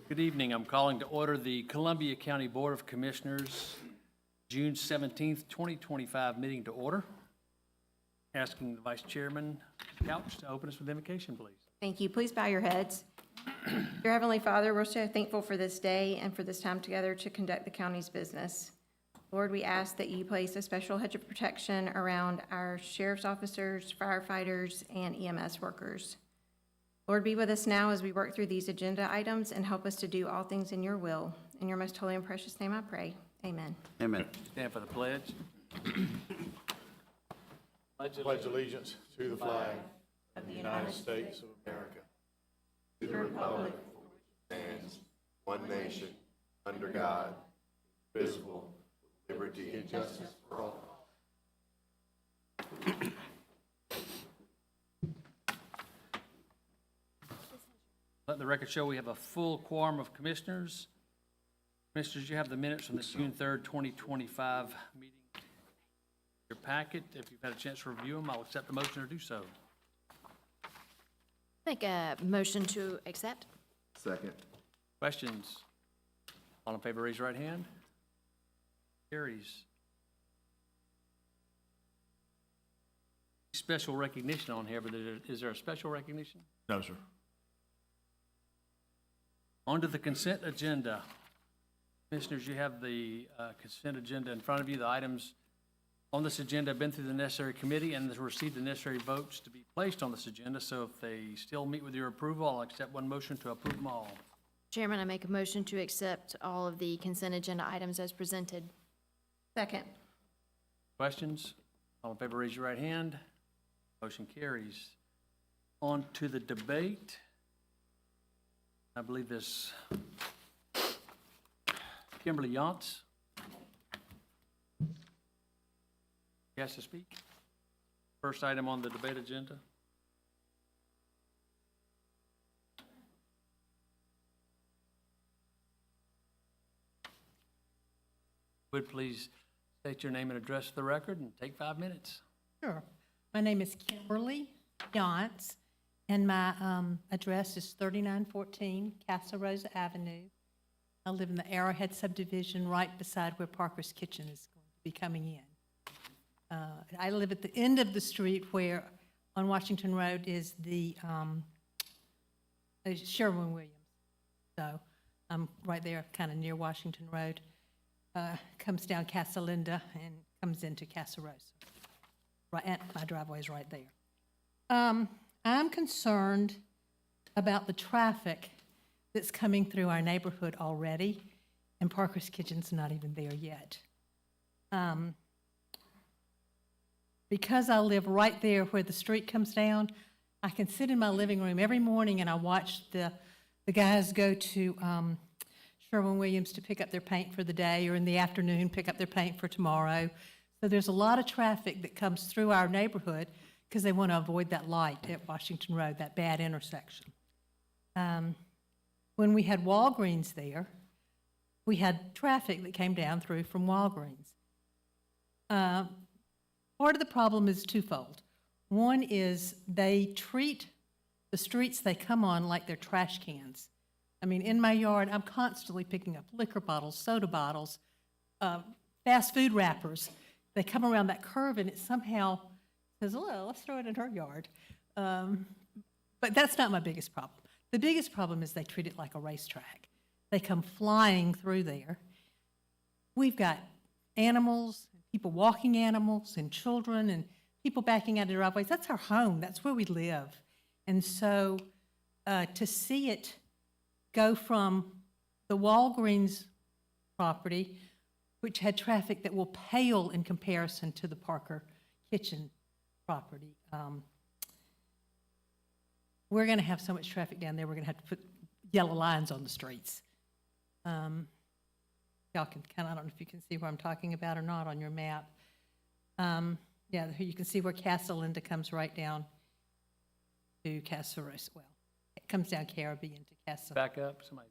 Good evening. I'm calling to order the Columbia County Board of Commissioners, June 17th, 2025 meeting to order. Asking the Vice Chairman Couch to open us with invocation, please. Thank you. Please bow your heads. Dear Heavenly Father, we're so thankful for this day and for this time together to conduct the county's business. Lord, we ask that you place a special hedge of protection around our sheriff's officers, firefighters, and EMS workers. Lord, be with us now as we work through these agenda items and help us to do all things in your will. In your most holy and precious name I pray. Amen. Amen. Stand for the pledge. Pledge allegiance to the flag of the United States of America, to the republic for which it stands, one nation, under God, indivisible, with liberty and justice for all. Let the record show we have a full quorum of commissioners. Commissioners, you have the minutes from the June 3rd, 2025 meeting. Your packet, if you've had a chance to review them, I'll accept the motion to do so. Make a motion to accept. Second. Questions? All in favor, raise your right hand. Carries. Special recognition on here, but is there a special recognition? No, sir. On to the consent agenda. Commissioners, you have the consent agenda in front of you. The items on this agenda have been through the necessary committee and have received the necessary votes to be placed on this agenda. So if they still meet with your approval, I'll accept one motion to approve them all. Chairman, I make a motion to accept all of the consent agenda items as presented. Second. Questions? All in favor, raise your right hand. Motion carries. On to the debate. I believe this Kimberly Yantz. He has to speak. First item on the debate agenda. Would please state your name and address for the record and take 5 minutes. Sure. My name is Kimberly Yantz, and my address is 3914 Casa Rosa Avenue. I live in the Arrowhead subdivision right beside where Parker's Kitchen is going to be coming in. I live at the end of the street where on Washington Road is the Sherwin-Williams. So I'm right there, kind of near Washington Road. Comes down Casa Linda and comes into Casa Rosa. Right, and my driveway is right there. I'm concerned about the traffic that's coming through our neighborhood already, and Parker's Kitchen's not even there yet. Because I live right there where the street comes down, I can sit in my living room every morning and I watch the guys go to Sherwin-Williams to pick up their paint for the day, or in the afternoon pick up their paint for tomorrow. So there's a lot of traffic that comes through our neighborhood because they want to avoid that light at Washington Road, that bad intersection. When we had Walgreens there, we had traffic that came down through from Walgreens. Part of the problem is twofold. One is they treat the streets they come on like they're trash cans. I mean, in my yard, I'm constantly picking up liquor bottles, soda bottles, fast food wrappers. They come around that curve and it somehow says, well, let's throw it in her yard. But that's not my biggest problem. The biggest problem is they treat it like a racetrack. They come flying through there. We've got animals, people walking animals, and children, and people backing out of driveways. That's our home. That's where we live. And so to see it go from the Walgreens property, which had traffic that will pale in comparison to the Parker Kitchen property. We're going to have so much traffic down there, we're going to have to put yellow lines on the streets. Y'all can kind of, I don't know if you can see where I'm talking about or not on your map. Yeah, you can see where Casa Linda comes right down to Casa Rosa. Well, it comes down Caribbean to Casa. Back up, somebody.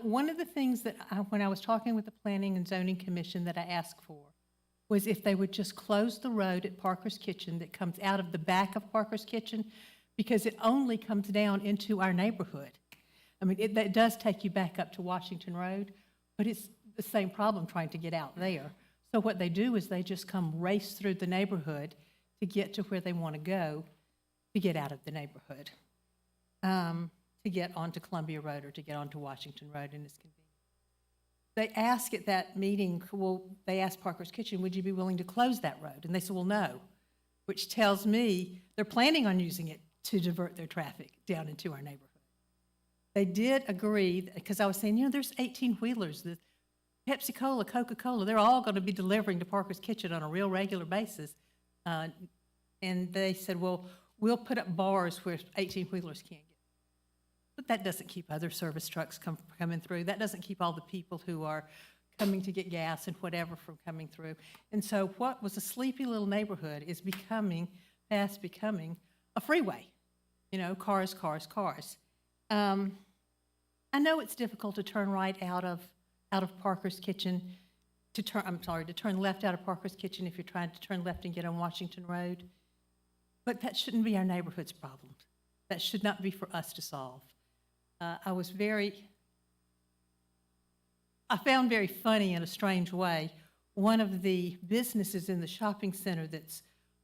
One of the things that when I was talking with the Planning and Zoning Commission that I asked for was if they would just close the road at Parker's Kitchen that comes out of the back of Parker's Kitchen, because it only comes down into our neighborhood. I mean, that does take you back up to Washington Road, but it's the same problem trying to get out there. So what they do is they just come race through the neighborhood to get to where they want to go, to get out of the neighborhood, to get onto Columbia Road or to get onto Washington Road, and it's convenient. They asked at that meeting, well, they asked Parker's Kitchen, would you be willing to close that road? And they said, well, no, which tells me they're planning on using it to divert their traffic down into our neighborhood. They did agree, because I was saying, there's 18-wheelers, the Pepsi-Cola, Coca-Cola, they're all going to be delivering to Parker's Kitchen on a real regular basis. And they said, well, we'll put up bars where 18-wheelers can't get. But that doesn't keep other service trucks coming through. That doesn't keep all the people who are coming to get gas and whatever from coming through. And so what was a sleepy little neighborhood is fast becoming a freeway. Cars, cars, cars. I know it's difficult to turn right out of Parker's Kitchen, to turn left out of Parker's Kitchen if you're trying to turn left and get on Washington Road. But that shouldn't be our neighborhood's problem. That should not be for us to solve. I found very funny in a strange way, one of the businesses in the shopping center that's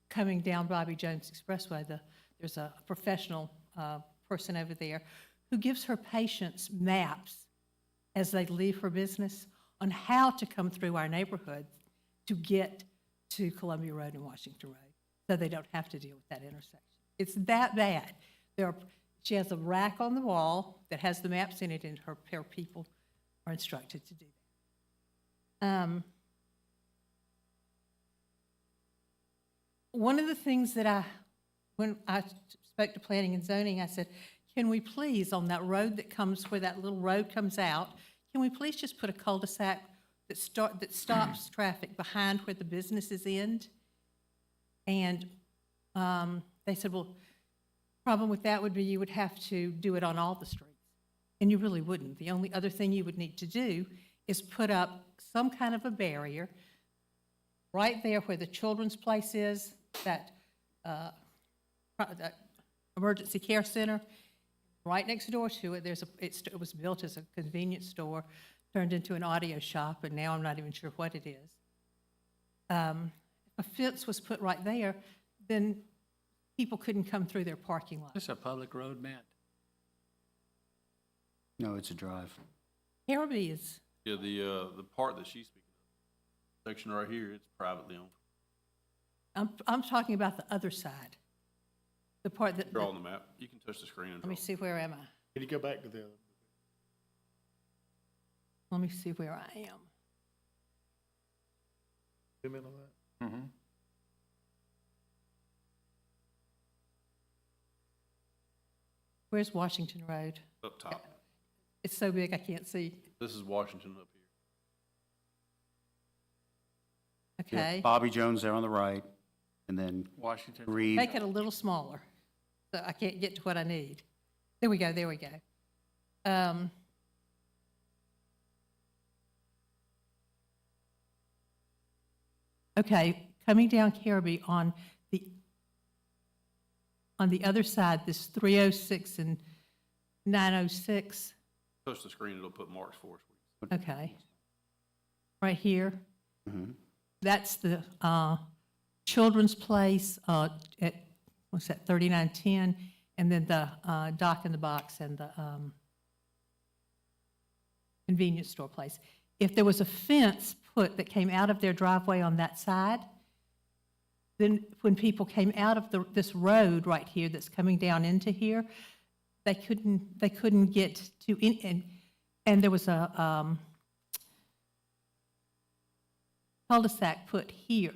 coming down Bobby Jones Expressway, there's a professional person over there who gives her patients maps as they leave her business on how to come through our neighborhood to get to Columbia Road and Washington Road, so they don't have to deal with that intersection. It's that bad. She has a rack on the wall that has the maps in it, and her people are instructed to do that. One of the things that when I spoke to Planning and Zoning, I said, can we please, on that road where that little road comes out, can we please just put a cul-de-sac that stops traffic behind where the businesses end? And they said, well, problem with that would be you would have to do it on all the streets. And you really wouldn't. The only other thing you would need to do is put up some kind of a barrier right there where the children's place is, that emergency care center. Right next door to it, it was built as a convenience store, turned into an audio shop, and now I'm not even sure what it is. If a fence was put right there, then people couldn't come through their parking lot. This is a public road, Matt. No, it's a drive. Harrowby is, Yeah, the part that she's speaking of, section right here, it's privately owned. I'm talking about the other side. The part that, Draw on the map. You can touch the screen and let draw. me see, where am I? Can you go back to the other? Let me see where I am. Zoom in on that. Mm-hmm. Where's Washington Road? Up top. It's so big I can't see. This is Washington up here. Yeah, Okay. Bobby Jones there on the right, and then Washington. Reed. Make it a little smaller, so I can't get to what I need. There we go, there we go. Okay, coming down Caribbean on the other side, this 306 and 906, Touch the screen, it'll put marks for us. okay. Right here. Mhm. That's the children's place at, what's that, 3910, and then the Dock in the Box and the convenience store place. If there was a fence put that came out of their driveway on that side, then when people came out of this road right here that's coming down into here, they couldn't get to in, and there was a cul-de-sac put here.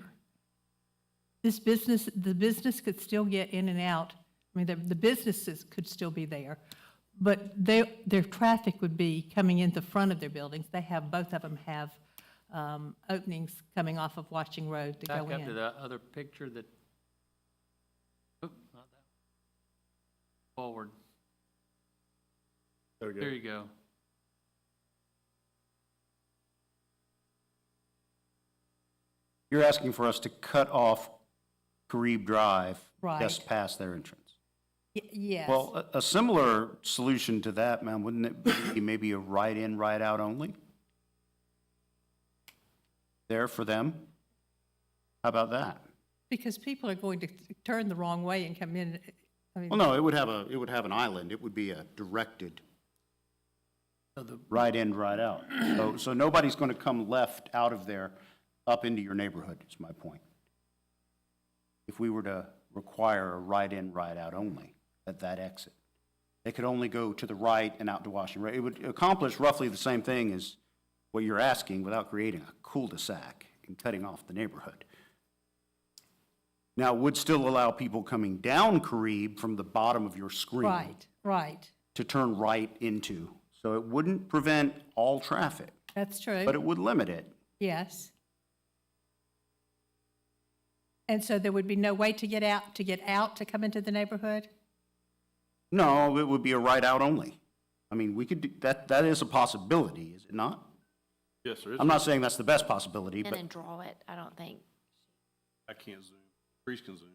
The business could still get in and out. I mean, the businesses could still be there, but their traffic would be coming in the front of their buildings. Both of them have openings coming off of Washington Road to Back go up to in. that other picture that, oop, not that. Forward. There we go. There you go. You're asking for us to cut off Carib Drive Right. just past their entrance. Yes. Well, a similar solution to that, ma'am, wouldn't it be maybe a right-in, right-out only? There for them? How about that? Because people are going to turn the wrong way and come in. I mean, Well, no, it would have an island. It would be a directed right in, right out. So nobody's going to come left out of there up into your neighborhood, is my point. If we were to require a right in, right out only at that exit, they could only go to the right and out to Washington. It would accomplish roughly the same thing as what you're asking without creating a cul-de-sac and cutting off the neighborhood. Now, it would still allow people coming down Carib from the bottom of your screen right, right. to turn right into. So it wouldn't prevent all traffic, That's true. but it would limit it. Yes. And so there would be no way to get out, to come into the neighborhood? No, it would be a right out only. I mean, we could do, that is a possibility, is it not? Yes, there is. I'm not saying that's the best possibility, In but and draw it, I don't think. I can't zoom. Trees can zoom.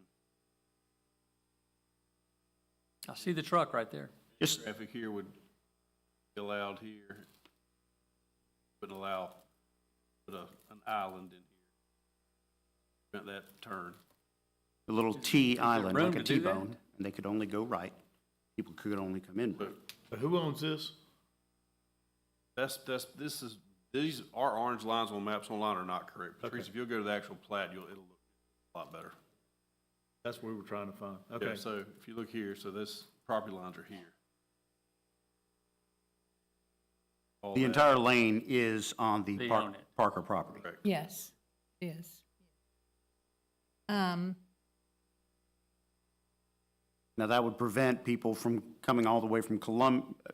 I see the truck right there. just, Traffic here would be allowed here. Wouldn't allow, put an island in here. Prevent that turn. a little T island, room like a to do that? T-bone, and they could only go right. People could only come in. But Who owns this? these, our orange lines on maps online are not correct. Patrice, if you'll go to the actual plat, it'll look a lot better. That's what we were trying to find. Yeah, Okay. so if you look here, so this property lines are here. All The that. entire lane is on the They own it. Parker property. Correct. Yes, yes. Now, that would prevent people from coming all the way from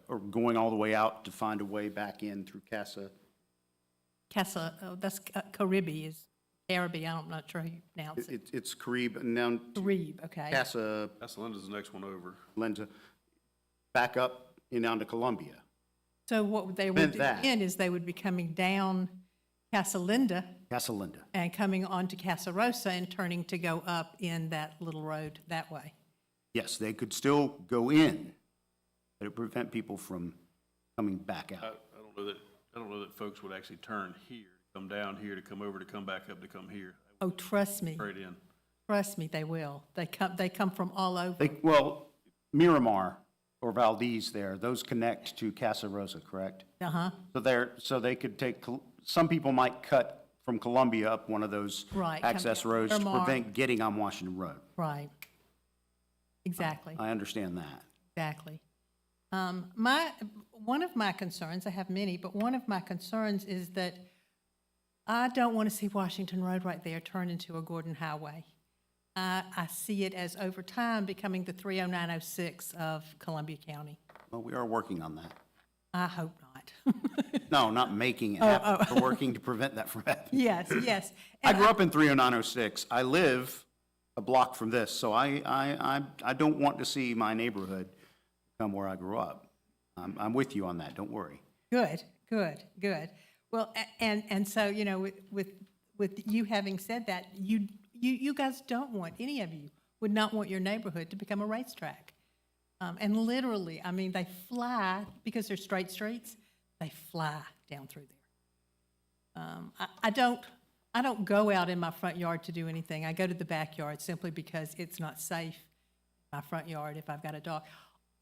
or going all the way out to find a way back in through Casa. That's Caribe is, Caribbean, I'm not sure how you pronounce it. It's Carib, and now to Caribe, okay. Casa, That's Linda's the next one over. Linda, back up and down to Columbia. So what they would Meant do that. then is they would be coming down Casa Linda Casa Linda. and coming onto Casa Rosa and turning to go up in that little road that way. Yes, they could still go in, but it would prevent people from coming back I out. don't know that folks would actually turn here, come down here, to come over, to come back up, to come here, Oh, trust me, straight in. trust me, they will. They come from all over. Well, Miramar or Valdez there, those connect to Casa Rosa, correct? Uh-huh, So they could take, some people might cut from Columbia up one of those Right, come access down roads to Miramar. prevent getting on Washington Road. right. Exactly. I understand that. Exactly. One of my concerns, I have many, but one of my concerns is that I don't want to see Washington Road right there turn into a Gordon Highway. I see it as over time becoming the 30906 of Columbia County. Well, we are working on that. I hope not. No, not making it happen. We're working to prevent that from happening. Yes, yes. I And grew up in 30906. I live a block from this, so I don't want to see my neighborhood come where I grew up. I'm with you on that, don't worry. Good, good, good. Well, and so, you know, with you having said that, you guys don't want, any of you would not want your neighborhood to become a racetrack. And literally, I mean, they fly, because they're straight streets, they fly down through there. I don't go out in my front yard to do anything. I go to the backyard simply because it's not safe in my front yard if I've got a dog.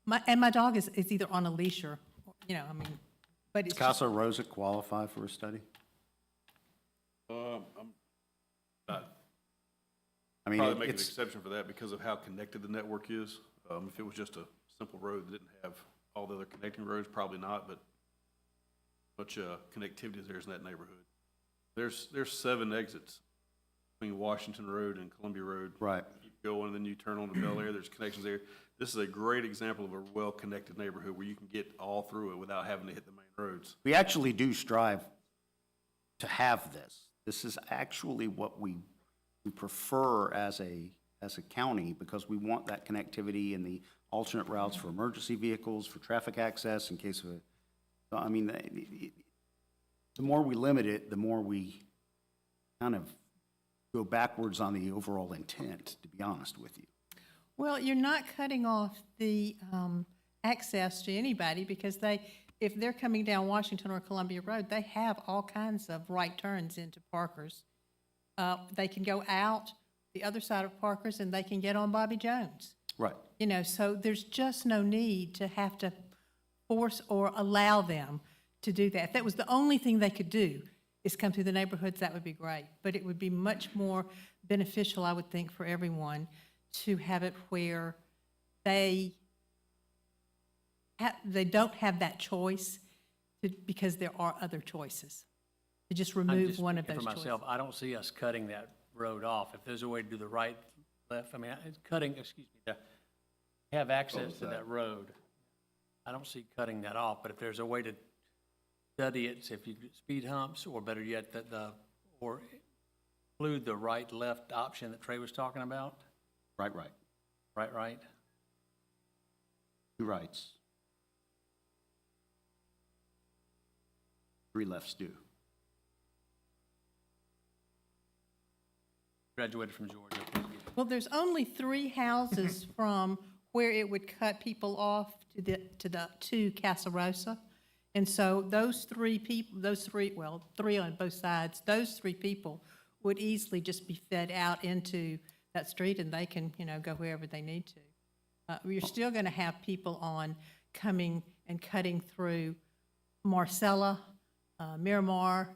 My dog is either on a leash or, you know, I mean, but Does it's just, Casa Rosa qualify for a study? I'm not, I mean, probably make an it's, exception for that because of how connected the network is. If it was just a simple road that didn't have all the other connecting roads, probably not, but much connectivity is there in that neighborhood. There's 7 exits between Washington Road and Columbia Road. right. Keep going, and then you turn on to Bel Air, there's connections there. This is a great example of a well-connected neighborhood where you can get all through it without having to hit the main roads. We actually do strive to have this. This is actually what we prefer as a county, because we want that connectivity and the alternate routes for emergency vehicles, for traffic access in case of a, so, I mean, the more we limit it, the more we kind of go backwards on the overall intent, to be honest with you. Well, you're not cutting off the access to anybody because if they're coming down Washington or Columbia Road, they have all kinds of right turns into Parker's. They can go out the other side of Parker's and they can get on Bobby Jones. Right. You know, so there's just no need to have to force or allow them to do that. If that was the only thing they could do, is come through the neighborhoods, that would be great. But it would be much more beneficial, I would think, for everyone to have it where they don't have that choice because there are other choices. To just I'm remove just one of speaking those for choices. myself, I don't see us cutting that road off. If there's a way to do the right, left, I mean, it's cutting, excuse me, to have access to that road, I don't see cutting that off, but if there's a way to study it, if you speed humps, or better yet, or include the right-left option that Trey was talking about, Right. right? Two rights. Three lefts do. Graduated from Georgia. Well, there's only 3 houses from where it would cut people off to Casa Rosa. And so those 3 people, well, 3 on both sides, those 3 people would easily just be fed out into that street and they can, go wherever they need to. You're still going to have people coming and cutting through Marcella, Miramar,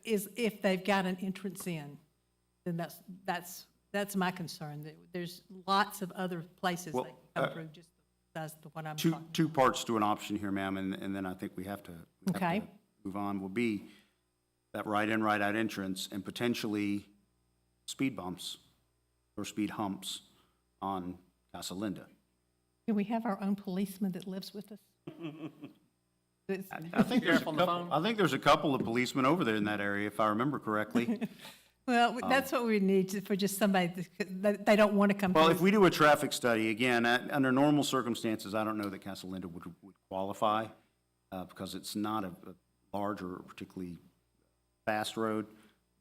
if they've got an entrance in, then that's my concern. That there's lots of other places Well, they come through, just that's the one I'm Two, talking. two parts to an option here, ma'am, and then I think we have to Okay. move on, will be that right in, right out entrance and potentially speed bumps or speed humps on Casa Linda. Can we have our own policeman that lives with us? It's- I think there's a Sheriff on the couple, phone? I think there's a couple of policemen over there in that area, if I remember correctly. Well, that's what we need for just somebody that they don't want to come Well, if through. we do a traffic study, again, under normal circumstances, I don't know that Casa Linda would qualify, because it's not a large or particularly fast road,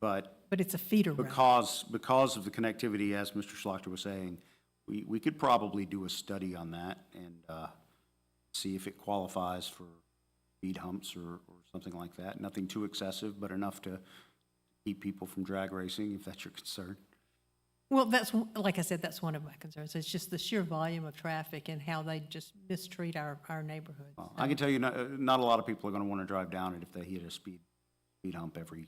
but But it's a feeder road. because of the connectivity, as Mr. Schlachter was saying, we could probably do a study on that and see if it qualifies for speed humps or something like that. Nothing too excessive, but enough to keep people from drag racing, if that's your concern. Well, like I said, that's one of my concerns. It's just the sheer volume of traffic and how they just mistreat our neighborhoods. Well, I can tell you, not a lot of people are going to want to drive down it if they hit a speed hump every.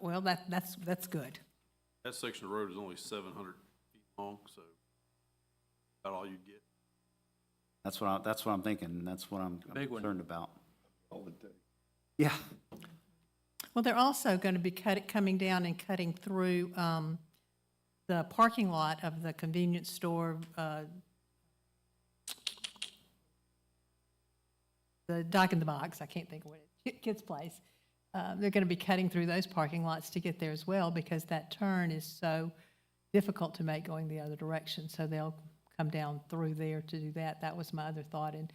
Well, that's good. That section of road is only 700 feet long, so about all you get. That's what I'm thinking, and that's what I'm Big one. concerned about. Yeah. Well, they're also going to be coming down and cutting through the parking lot of the convenience store, the Dock in the Box, I can't think of what Kids Place. They're going to be cutting through those parking lots to get there as well because that turn is so difficult to make going the other direction. So they'll come down through there to do that. That was my other thought. And,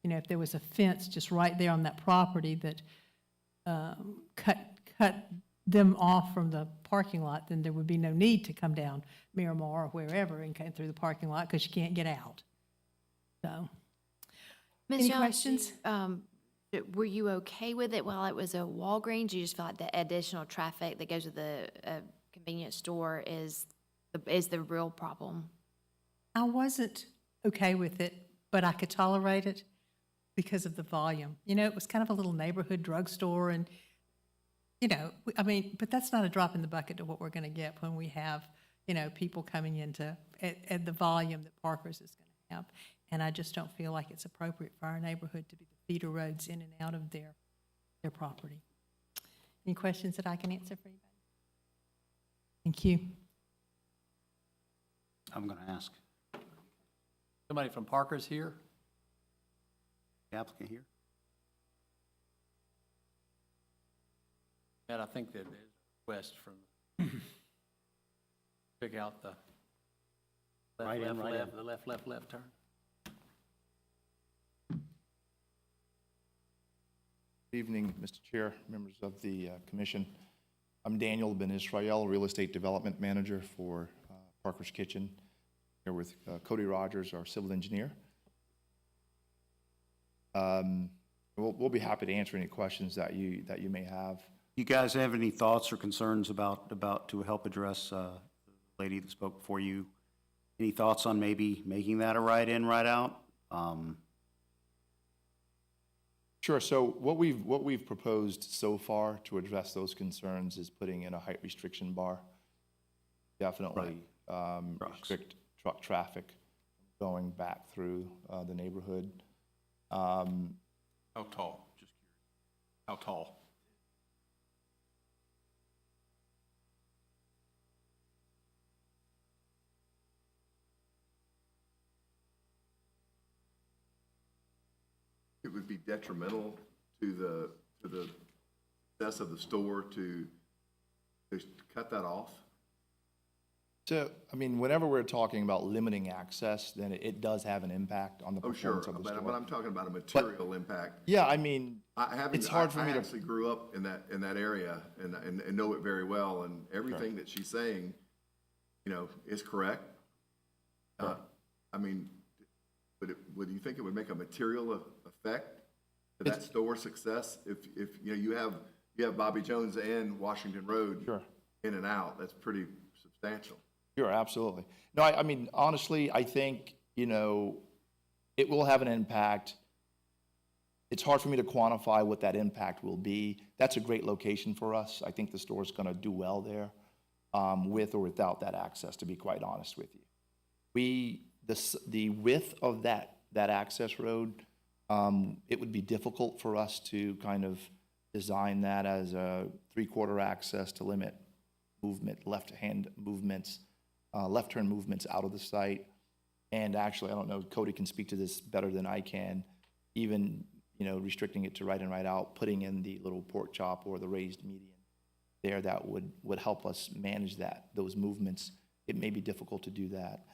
if there was a fence just right there on that property that cut them off from the parking lot, then there would be no need to come down Miramar or wherever and come through the parking lot because you can't get out. So, Ms. Any Jones, questions? Were you okay with it while it was a Walgreens? You just feel like the additional traffic that goes to the convenience store is the real problem? I wasn't okay with it, but I could tolerate it because of the volume. It was kind of a little neighborhood drugstore and, but that's not a drop in the bucket to what we're going to get when we have, people coming into, at the volume that Parker's is going to have. And I just don't feel like it's appropriate for our neighborhood to be the feeder roads in and out of their property. Any questions that I can answer for anybody? Thank you. I'm going to ask Somebody from Parker's here? the applicant here. And I think that there's a request from, pick out the Right in, right in. the left turn. Good evening, Mr. Chair, members of the commission. I'm Daniel Ben Israel, Real Estate Development Manager for Parker's Kitchen, here with Cody Rogers, our civil engineer. We'll be happy to answer any questions that you may have. You guys have any thoughts or concerns about to help address the lady that spoke before you? Any thoughts on maybe making that a right-in, right-out? Sure. So what we've proposed so far to address those concerns is putting in a height restriction bar. Definitely restrict truck traffic going back through the neighborhood. How tall? Just curious. How tall? It would be detrimental to the success of the store to cut that off? So, I mean, whenever we're talking about limiting access, then it does have an impact on the Oh, sure, performance of the but store. I'm talking about a material impact. Yeah, I mean, it's hard for me I to. actually grew up in that area and know it very well, and everything that she's saying, is correct. I mean, would you think it would make a material effect to that store success if you have Bobby Jones and Washington Road Sure. in and out? That's pretty substantial. Sure, absolutely. No, I mean, honestly, I think, it will have an impact. It's hard for me to quantify what that impact will be. That's a great location for us. I think the store's gonna do well there, with or without that access, to be quite honest with you. The width of that access road, it would be difficult for us to kind of design that as a 3/4 access to limit movement, left-hand movements, left-turn movements out of the site. And actually, I don't know, Cody can speak to this better than I can, even, restricting it to right in, right out, putting in the little pork chop or the raised median there, that would help us manage those movements. It may be difficult to do that.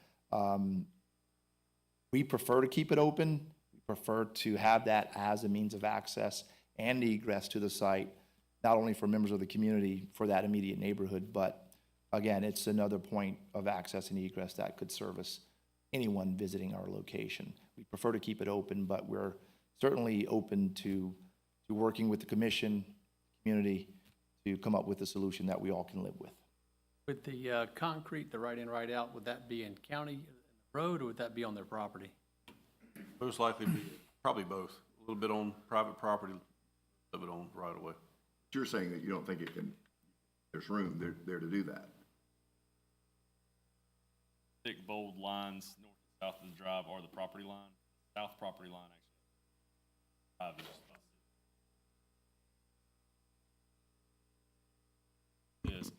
We prefer to keep it open. We prefer to have that as a means of access and egress to the site, not only for members of the community for that immediate neighborhood, but again, it's another point of access and egress that could service anyone visiting our location. We prefer to keep it open, but we're certainly open to working with the commission, community, to come up with a solution that we all can live with. With the concrete, the right-in, right-out, would that be in county road, or would that be on their property? Most likely be, probably both. A little bit on private property, a little bit on right of way. You're saying that you don't think there's room there to do that? Thick, bold lines north and south of the drive are the property line. South property line actually. Yes,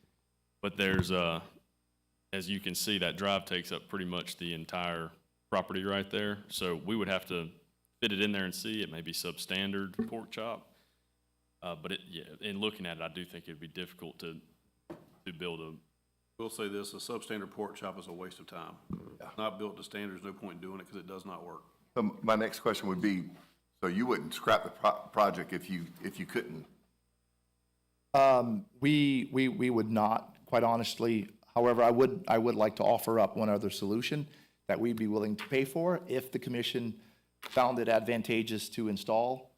but there's as you can see, that drive takes up pretty much the entire property right there. So we would have to fit it in there and see. It may be substandard pork chop. But in looking at it, I do think it'd be difficult to build a. We'll say this, a substandard pork chop is a waste of time. Not built to standards, no point in doing it because it does not work. So my next question would be, so you wouldn't scrap the project if you couldn't? We would not, quite honestly. However, I would like to offer up one other solution that we'd be willing to pay for if the commission found it advantageous to install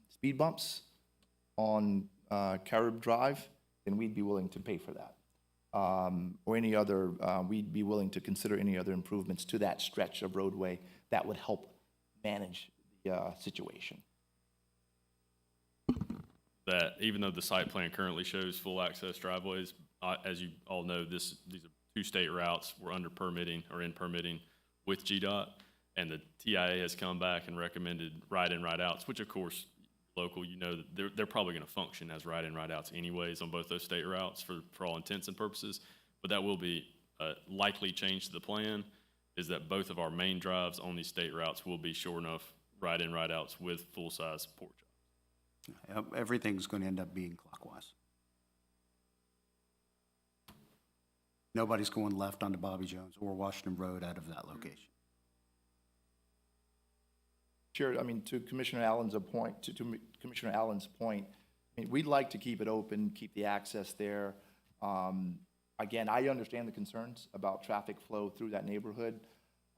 speed bumps on Carib Drive, then we'd be willing to pay for that. Or any other, we'd be willing to consider any other improvements to that stretch of roadway that would help manage the situation. That even though the site plan currently shows full access driveways, as you all know, these are two state routes. We're under permitting or in permitting with GDOT, and the TIA has come back and recommended right-in, right-outs, which of course, local, that they're probably going to function as right-in, right-outs anyways on both those state routes for all intents and purposes. But that will be a likely change to the plan, is that both of our main drives on these state routes will be short enough right-in, right-outs with full-size pork chops. Everything's going to end up being clockwise. Nobody's going left onto Bobby Jones or Washington Road out of that location. Chair, I mean, to Commissioner Allen's point, Commissioner Allen's point, I mean, we'd like to keep it open, keep the access there. Again, I understand the concerns about traffic flow through that neighborhood.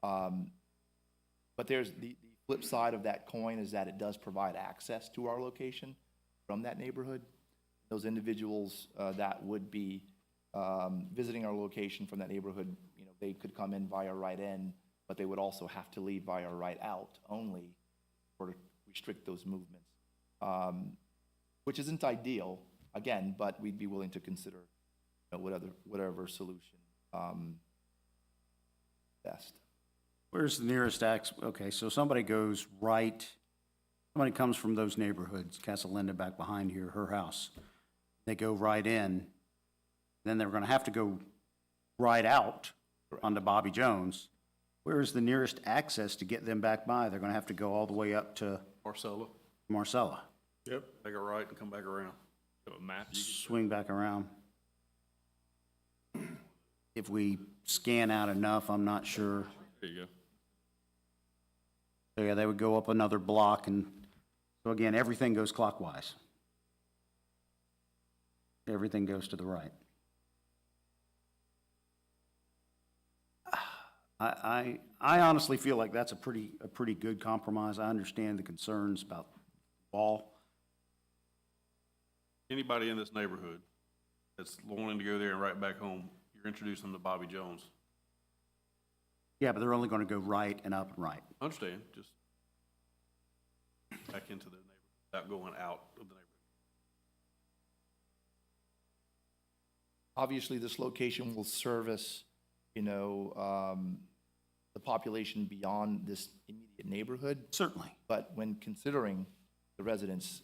But there's the flip side of that coin is that it does provide access to our location from that neighborhood. Those individuals that would be visiting our location from that neighborhood, you know, they could come in via right in, but they would also have to leave via right out only or to restrict those movements, which isn't ideal, again, but we'd be willing to consider, you know, whatever solution best. Where's the nearest okay, so somebody goes right, somebody comes from those neighborhoods, Casa Linda back behind here, her house. They go right in, then they're gonna have to go right out onto Bobby Jones. Where's the nearest access to get them back by? They're gonna have to go all the way up to Marcella, Marcella, yep, take a right and come back around. Have a map you can swing back around. If we scan out enough, I'm not sure. there you go. So yeah, they would go up another block, and so again, everything goes clockwise. Everything goes to the right. I honestly feel like that's a pretty good compromise. I understand the concerns about the wall. Anybody in this neighborhood that's wanting to go there and right back home, you're introducing them to Bobby Jones. Yeah, but they're only gonna go right and up and right. Understand, just back into the neighborhood, without going out of the neighborhood. Obviously, this location will service, you know, the population beyond this immediate neighborhood. Certainly. But when considering the residents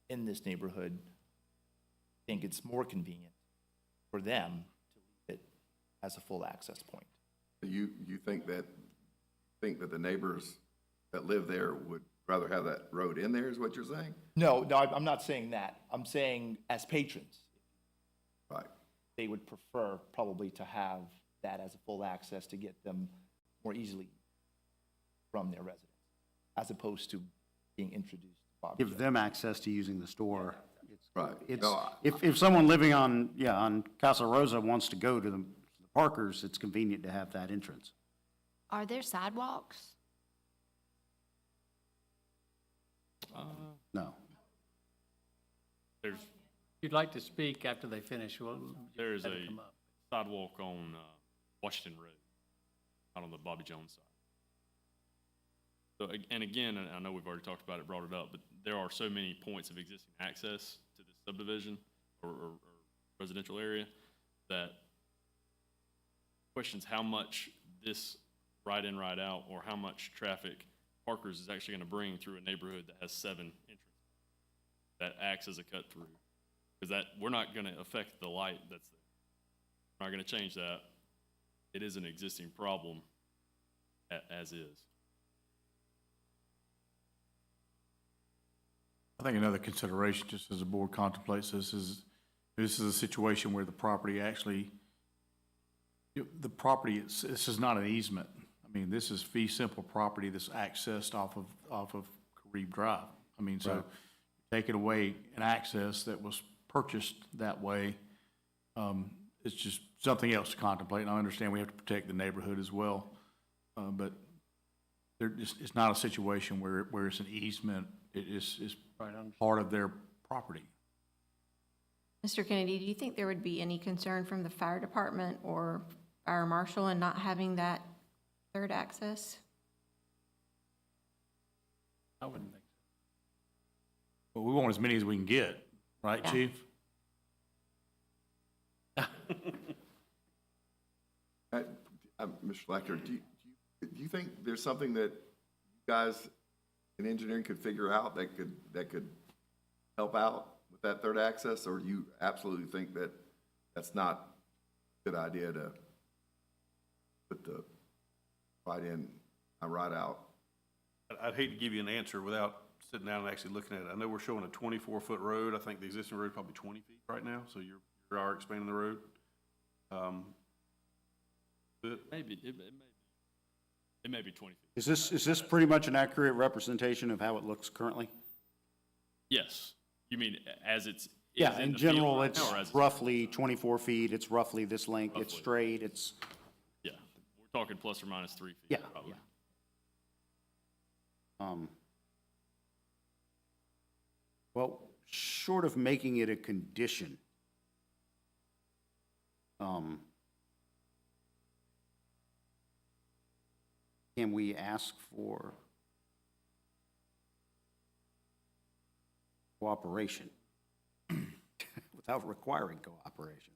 in this neighborhood, I think it's more convenient for them to leave it as a full access point. You think that the neighbors that live there would rather have that road in there, is what you're saying? No, I'm not saying that. I'm saying as patrons, Right. they would prefer probably to have that as a full access to get them more easily from their residence, as opposed to being introduced to Bobby Give Jones. them access to using the store. Right. It's, No, I- if someone living on Casa Rosa wants to go to the Parkers, it's convenient to have that entrance. Are there sidewalks? No. There's, If you'd like to speak after they finish, there's let it a come up. sidewalk on Washington Road, out on the Bobby Jones side. So, and again, and I know we've already talked about it, brought it up, but there are so many points of existing access to this subdivision or residential area that questions how much this right in, right out, or how much traffic Parker's is actually gonna bring through a neighborhood that has 7 entrances that acts as a cut through. Because that, we're not gonna affect the light that's there. We're not gonna change that. It is an existing problem as is. I think another consideration, just as the board contemplates this is a situation where the property actually, this is not an easement. I mean, this is fee simple property that's accessed off of Carib Drive. I mean, so taking away an access that was purchased that way, it's just something else to contemplate. And I understand we have to protect the neighborhood as well, but it's not a situation where it's an easement. It is part of their property. Mr. Kennedy, do you think there would be any concern from the fire department or fire marshal in not having that third access? I wouldn't think But we want as many as we can get, right, Yeah. Chief? Mr. Lecter, do you think there's something that you guys in engineering could figure out that could help out with that third access, or do you absolutely think that that's not a good idea to put the right in and right out? I'd hate to give you an answer without sitting down and actually looking at it. I know we're showing a 24-foot road. I think the existing road is probably 20 feet right now, so you are expanding the road. But Maybe, it may be. It may be 20 feet. Is this pretty much an accurate representation of how it looks currently? Yes. You mean as it's? Yeah, is in the field general, right it's now, or as roughly 24 feet, it's roughly this length, it's Roughly. straight, it's, Yeah, we're talking plus or minus 3 feet. yeah, probably. yeah. Well, short of making it a condition, can we ask for cooperation without requiring cooperation?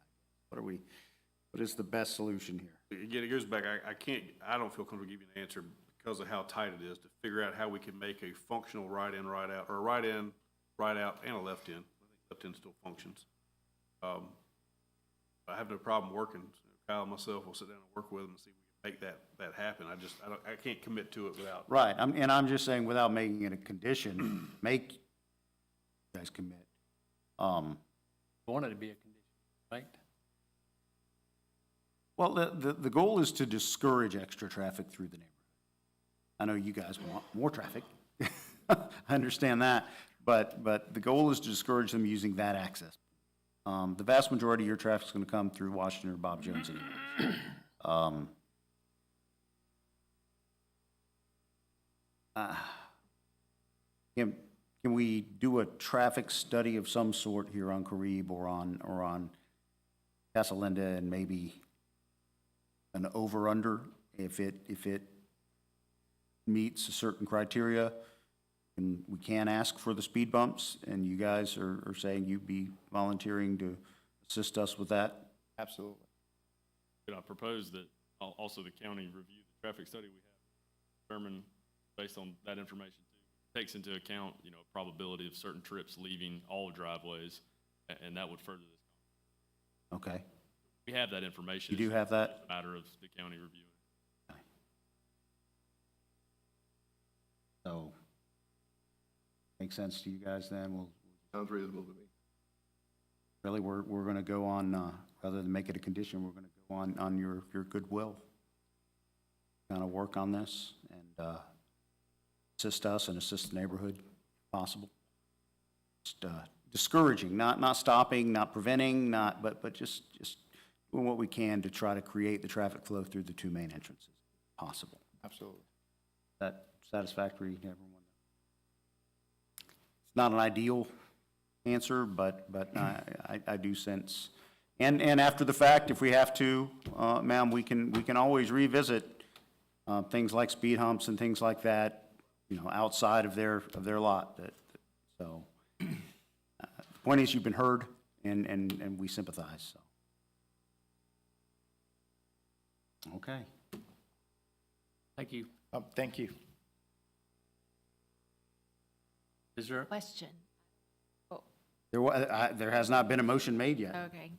What is the best solution here? Again, it goes back, I don't feel comfortable giving you an answer because of how tight it is to figure out how we can make a functional right-in, right-out, or a right-in, right-out, and a left-in. I think left-in still functions. I have no problem working. Kyle and myself will sit down and work with them and see if we can make that happen. I can't commit to it without. Right, and I'm just saying, without making it a condition, make you guys commit. Want it to be a condition, right? Well, the goal is to discourage extra traffic through the neighborhood. I know you guys want more traffic. I understand that, but the goal is to discourage them using that access. The vast majority of your traffic is going to come through Washington or Bob Jones anyways. Can we do a traffic study of some sort here on Carib or on Casa Linda, and maybe an over-under if it meets a certain criteria? And we can ask for the speed bumps, and you guys are saying you'd be volunteering to assist us with that? Absolutely. Could I propose that also the county review the traffic study we have, determine based on that information too, takes into account, probability of certain trips leaving all driveways, and that would further this. Okay, We have that information. you do have that? It's a matter of the county reviewing. So, make sense to you guys then? Sounds reasonable to me. Really, we're gonna go on, rather than make it a condition, we're gonna go on your goodwill. Kind of work on this and, assist us and assist the neighborhood if possible. Just, discouraging, not stopping, not preventing, but just doing what we can to try to create the traffic flow through the two main entrances, if possible. Absolutely. Is that satisfactory to everyone? It's not an ideal answer, but I do sense, and after the fact, if we have to, ma'am, we can always revisit things like speed humps and things like that, outside of their lot. So, the point is, you've been heard, and we sympathize, so. Okay. Thank you. Thank you. Is there, Question. There has not been a motion made yet. Okay.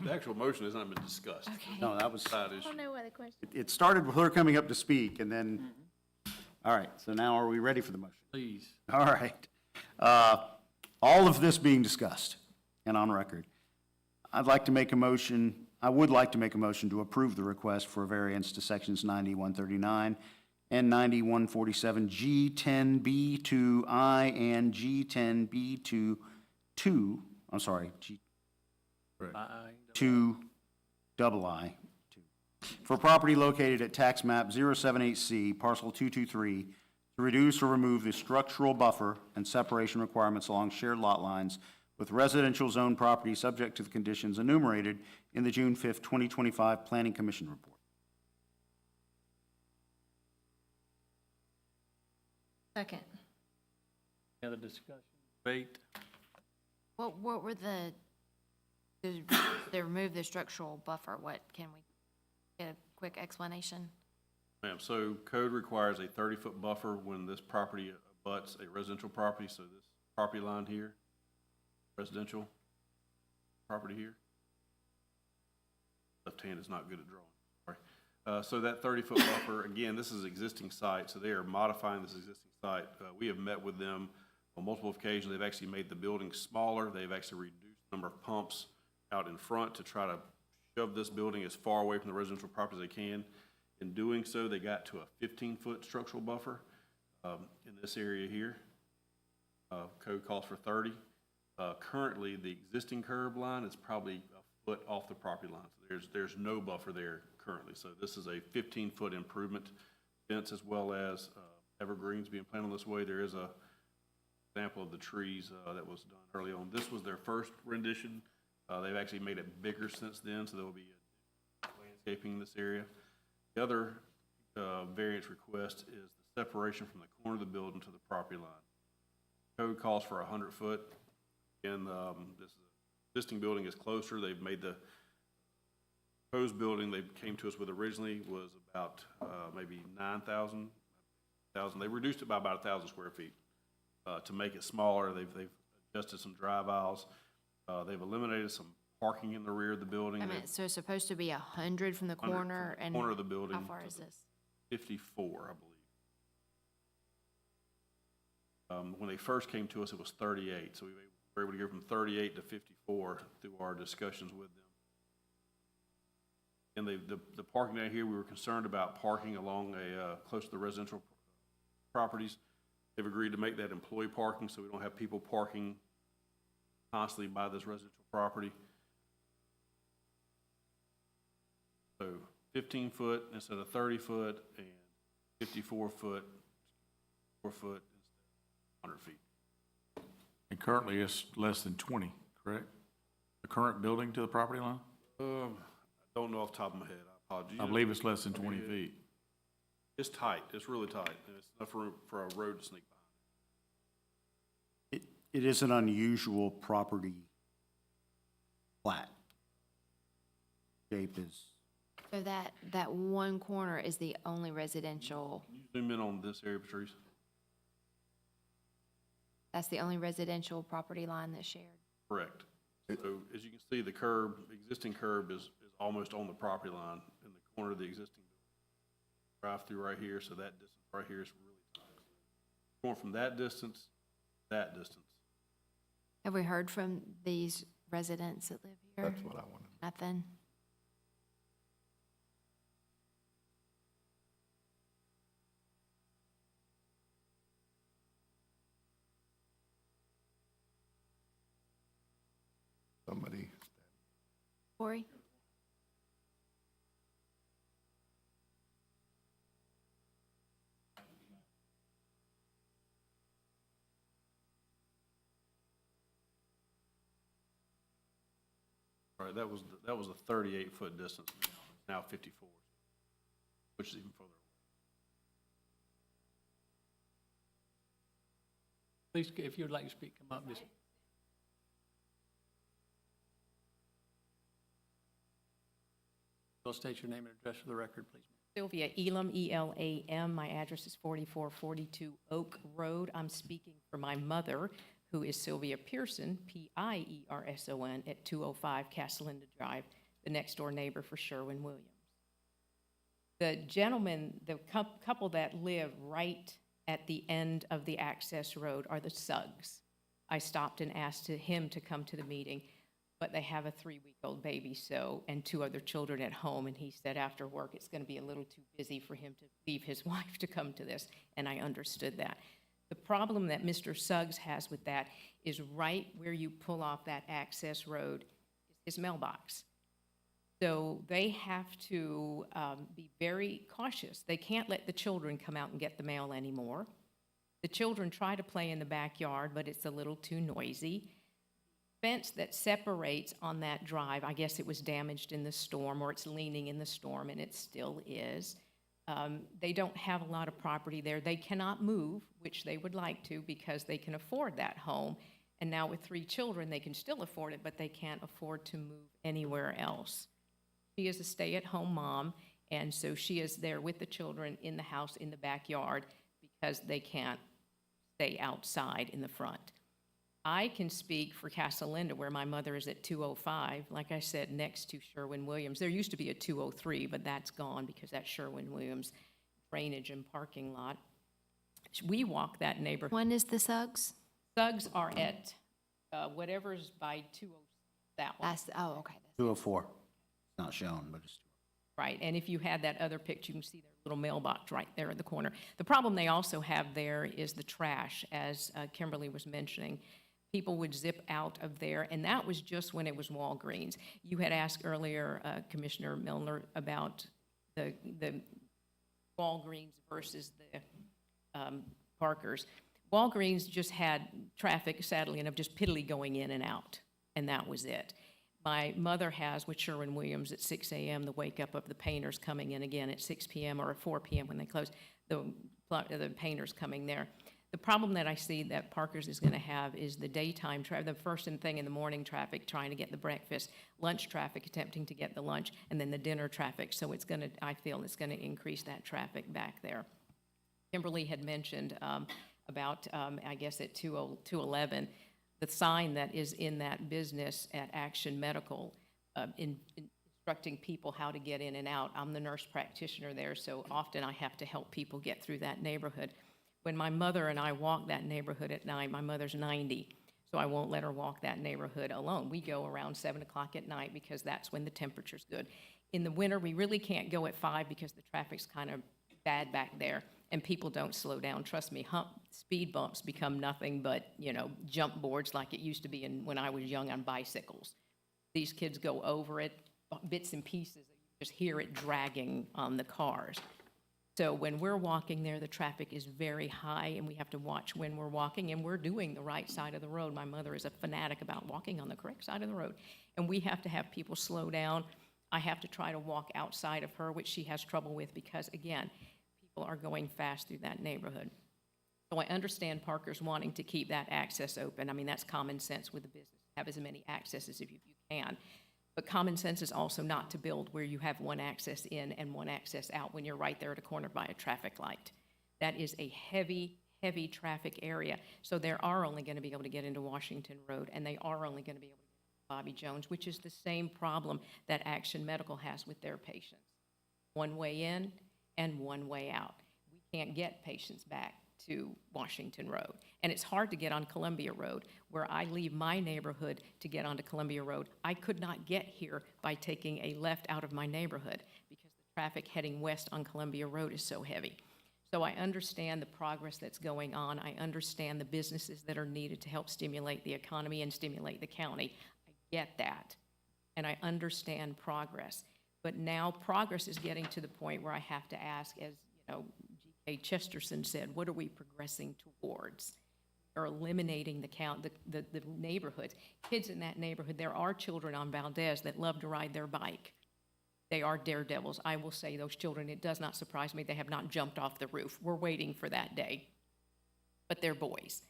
The actual motion has not been discussed. Okay. No, that was, Side issue. know what the question. it started with her coming up to speak, and then, all right, so now are we ready for the motion? please? All right. All of this being discussed and on record, I would like to make a motion to approve the request for a variance to sections 90-139 and 90-147, G10B2I and G10B2, I'm sorry, G2II, for property located at tax map 078C, parcel 223, to reduce or remove the structural buffer and separation requirements along shared lot lines with residential zone property subject to the conditions enumerated in the June 5th, 2025 Planning Commission report. Second. Any other discussion, debate? What were they remove the structural buffer, what, can we get a quick explanation? Ma'am, so code requires a 30-foot buffer when this property abuts a residential property, so this property line here, residential property here. Left hand is not good at drawing, sorry. So that 30-foot buffer, again, this is existing site, so they are modifying this existing site. We have met with them on multiple occasions. They've actually made the building smaller. They've actually reduced the number of pumps out in front to try to shove this building as far away from the residential property as they can. In doing so, they got to a 15-foot structural buffer in this area here. Code calls for 30. Currently, the existing curb line is probably a foot off the property line. So there's no buffer there currently. So this is a 15-foot improvement fence, as well as evergreens being planted this way. There is a example of the trees that was done early on. This was their first rendition. They've actually made it bigger since then, so there will be landscaping in this area. The other variance request is the separation from the corner of the building to the property line. Code calls for 100 foot. Again, this existing building is closer. They've made the proposed building they came to us with originally was about maybe 9,000. They reduced it by about 1,000 square feet to make it smaller. They've adjusted some drive aisles. They've eliminated some parking in the rear of the building. I mean, so it's supposed to be 100 from the 100 from corner, the and corner of the building how far to is the this? 54, I believe. When they first came to us, it was 38, so we were able to go from 38 to 54 through our discussions with them. And the parking down here, we were concerned about parking along close to the residential properties. They've agreed to make that employee parking, so we don't have people parking constantly by this residential property. So 15 foot instead of 30 foot and 54 foot, 4 foot instead of 100 feet. And currently it's less than 20, correct? The current building to the property line? I don't know off the top of my head. I apologize. I believe it's less than 20 feet. It's tight. It's really tight. And it's enough room for a road to sneak by. It is an unusual property plat. Shape is, So that one corner is the only residential, Can you zoom in on this area, Patrice? that's the only residential property line that's shared? Correct. So as you can see, the curb, existing curb is almost on the property line in the corner of the existing building. Drive through right here, so that distance right here is really tight. Going from that distance, to that distance. Have we heard from these residents that live here? That's what I wanted. Nothing? Somebody. Corey? All right, that was a 38-foot distance, now 54, which is even further away. Please, if you would like to speak, come up. Just will state your name and address for the record, please. Sylvia Elam, E-L-A-M. My address is 4442 Oak Road. I'm speaking for my mother, who is Sylvia Pearson, P-I-E-R-S-O-N, at 205 Casalinda Drive, the next-door neighbor for Sherwin Williams. The gentleman, the couple that live right at the end of the access road are the Suggs. I stopped and asked him to come to the meeting, but they have a 3-week-old baby, and 2 other children at home, and he said after work it's going to be a little too busy for him to leave his wife to come to this, and I understood that. The problem that Mr. Suggs has with that is right where you pull off that access road is his mailbox. So they have to be very cautious. They can't let the children come out and get the mail anymore. The children try to play in the backyard, but it's a little too noisy. Fence that separates on that drive, I guess it was damaged in the storm, or it's leaning in the storm, and it still is. They don't have a lot of property there. They cannot move, which they would like to, because they can afford that home. And now with 3 children, they can still afford it, but they can't afford to move anywhere else. She is a stay-at-home mom, and so she is there with the children in the house, in the backyard, because they can't stay outside in the front. I can speak for Casalinda, where my mother is at 205, like I said, next to Sherwin-Williams. There used to be a 203, but that's gone because that's Sherwin-Williams drainage and parking lot. We walk that neighborhood. When is the Suggs? Suggs are at whatever's by 207, that one. That's, oh, okay. 204. It's not shown, but it's Right, and if you had that other picture, you can see their little mailbox right there in the corner. The problem they also have there is the trash, as Kimberly was mentioning. People would zip out of there, and that was just when it was Walgreens. You had asked earlier, Commissioner Milner, about the Walgreens versus the Parkers. Walgreens just had traffic, sadly enough, just piddly going in and out, and that was it. My mother has, with Sherwin-Williams, at 6 a.m., the wake-up of the painters coming in again at 6 p.m. or at 4 p.m. when they close, the painters coming there. The problem that I see that Parker's is going to have is the daytime traffic, the first thing in the morning traffic, trying to get the breakfast, lunch traffic, attempting to get the lunch, and then the dinner traffic. So it's going to, I feel it's going to increase that traffic back there. Kimberly had mentioned about, I guess at 211, the sign that is in that business at Action Medical, instructing people how to get in and out. I'm the nurse practitioner there, so often I have to help people get through that neighborhood. When my mother and I walk that neighborhood at night, my mother's 90, so I won't let her walk that neighborhood alone. We go around 7 o'clock at night because that's when the temperature's good. In the winter, we really can't go at 5 because the traffic's kind of bad back there, and people don't slow down. Trust me, speed bumps become nothing but, jump boards like it used to be when I was young on bicycles. These kids go over it, bits and pieces, you just hear it dragging on the cars. So when we're walking there, the traffic is very high, and we have to watch when we're walking, and we're doing the right side of the road. My mother is a fanatic about walking on the correct side of the road, and we have to have people slow down. I have to try to walk outside of her, which she has trouble with because, again, people are going fast through that neighborhood. So I understand Parker's wanting to keep that access open. I mean, that's common sense with the business, have as many accesses if you can. But common sense is also not to build where you have one access in and one access out when you're right there at a corner by a traffic light. That is a heavy, heavy traffic area. So they are only going to be able to get into Washington Road, and they are only going to be able to get into Bobby Jones, which is the same problem that Action Medical has with their patients. One way in and one way out. We can't get patients back to Washington Road. And it's hard to get on Columbia Road. Where I leave my neighborhood to get onto Columbia Road, I could not get here by taking a left out of my neighborhood because the traffic heading west on Columbia Road is so heavy. So I understand the progress that's going on. I understand the businesses that are needed to help stimulate the economy and stimulate the county. I get that. And I understand progress. But now progress is getting to the point where I have to ask, as G.K. Chesterton said, what are we progressing towards? We're eliminating the neighborhoods. Kids in that neighborhood, there are children on Valdez that love to ride their bike. They are daredevils. I will say those children, it does not surprise me, they have not jumped off the roof. We're waiting for that day. But they're boys.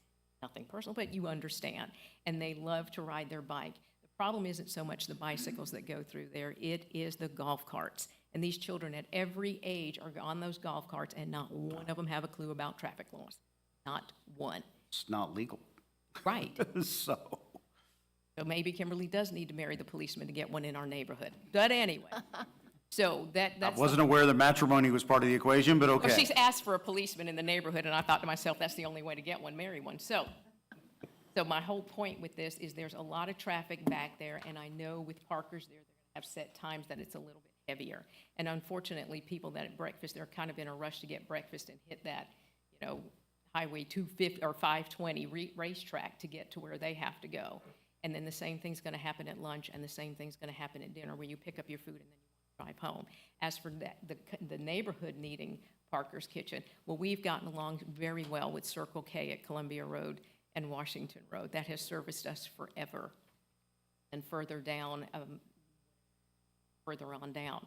Nothing personal, but you understand. And they love to ride their bike. The problem isn't so much the bicycles that go through there, it is the golf carts. And these children at every age are on those golf carts, and not one of them have a clue about traffic laws. Not one. It's not legal. Right. So, So maybe Kimberly does need to marry the policeman to get one in our neighborhood. But anyway, so I that's. wasn't aware that matrimony was part of the equation, but Well, okay. she's asked for a policeman in the neighborhood, and I thought to myself, that's the only way to get one, marry one. So my whole point with this is there's a lot of traffic back there, and I know with Parker's there, they're going to have set times that it's a little bit heavier. And unfortunately, people that at breakfast, they're kind of in a rush to get breakfast and hit that, Highway 250 or 520 racetrack to get to where they have to go. And then the same thing's going to happen at lunch, and the same thing's going to happen at dinner, where you pick up your food and then you drive home. As for the neighborhood needing Parker's Kitchen, well, we've gotten along very well with Circle K at Columbia Road and Washington Road. That has serviced us forever. And further down, further on down,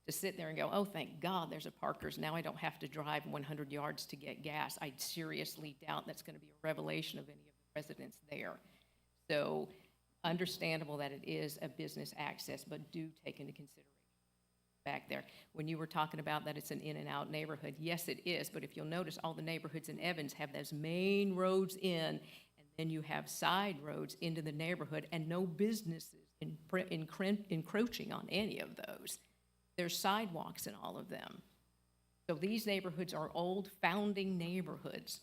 to sit there and go, oh, thank God there's a Parker's. Now I don't have to drive 100 yards to get gas. I seriously doubt that's going to be a revelation of any of the residents there. So understandable that it is a business access, but do take into consideration back there. When you were talking about that it's an in and out neighborhood, yes, it is. But if you'll notice, all the neighborhoods in Evans have those main roads in, and then you have side roads into the neighborhood, and no businesses encroaching on any of those. There's sidewalks in all of them. So these neighborhoods are old founding neighborhoods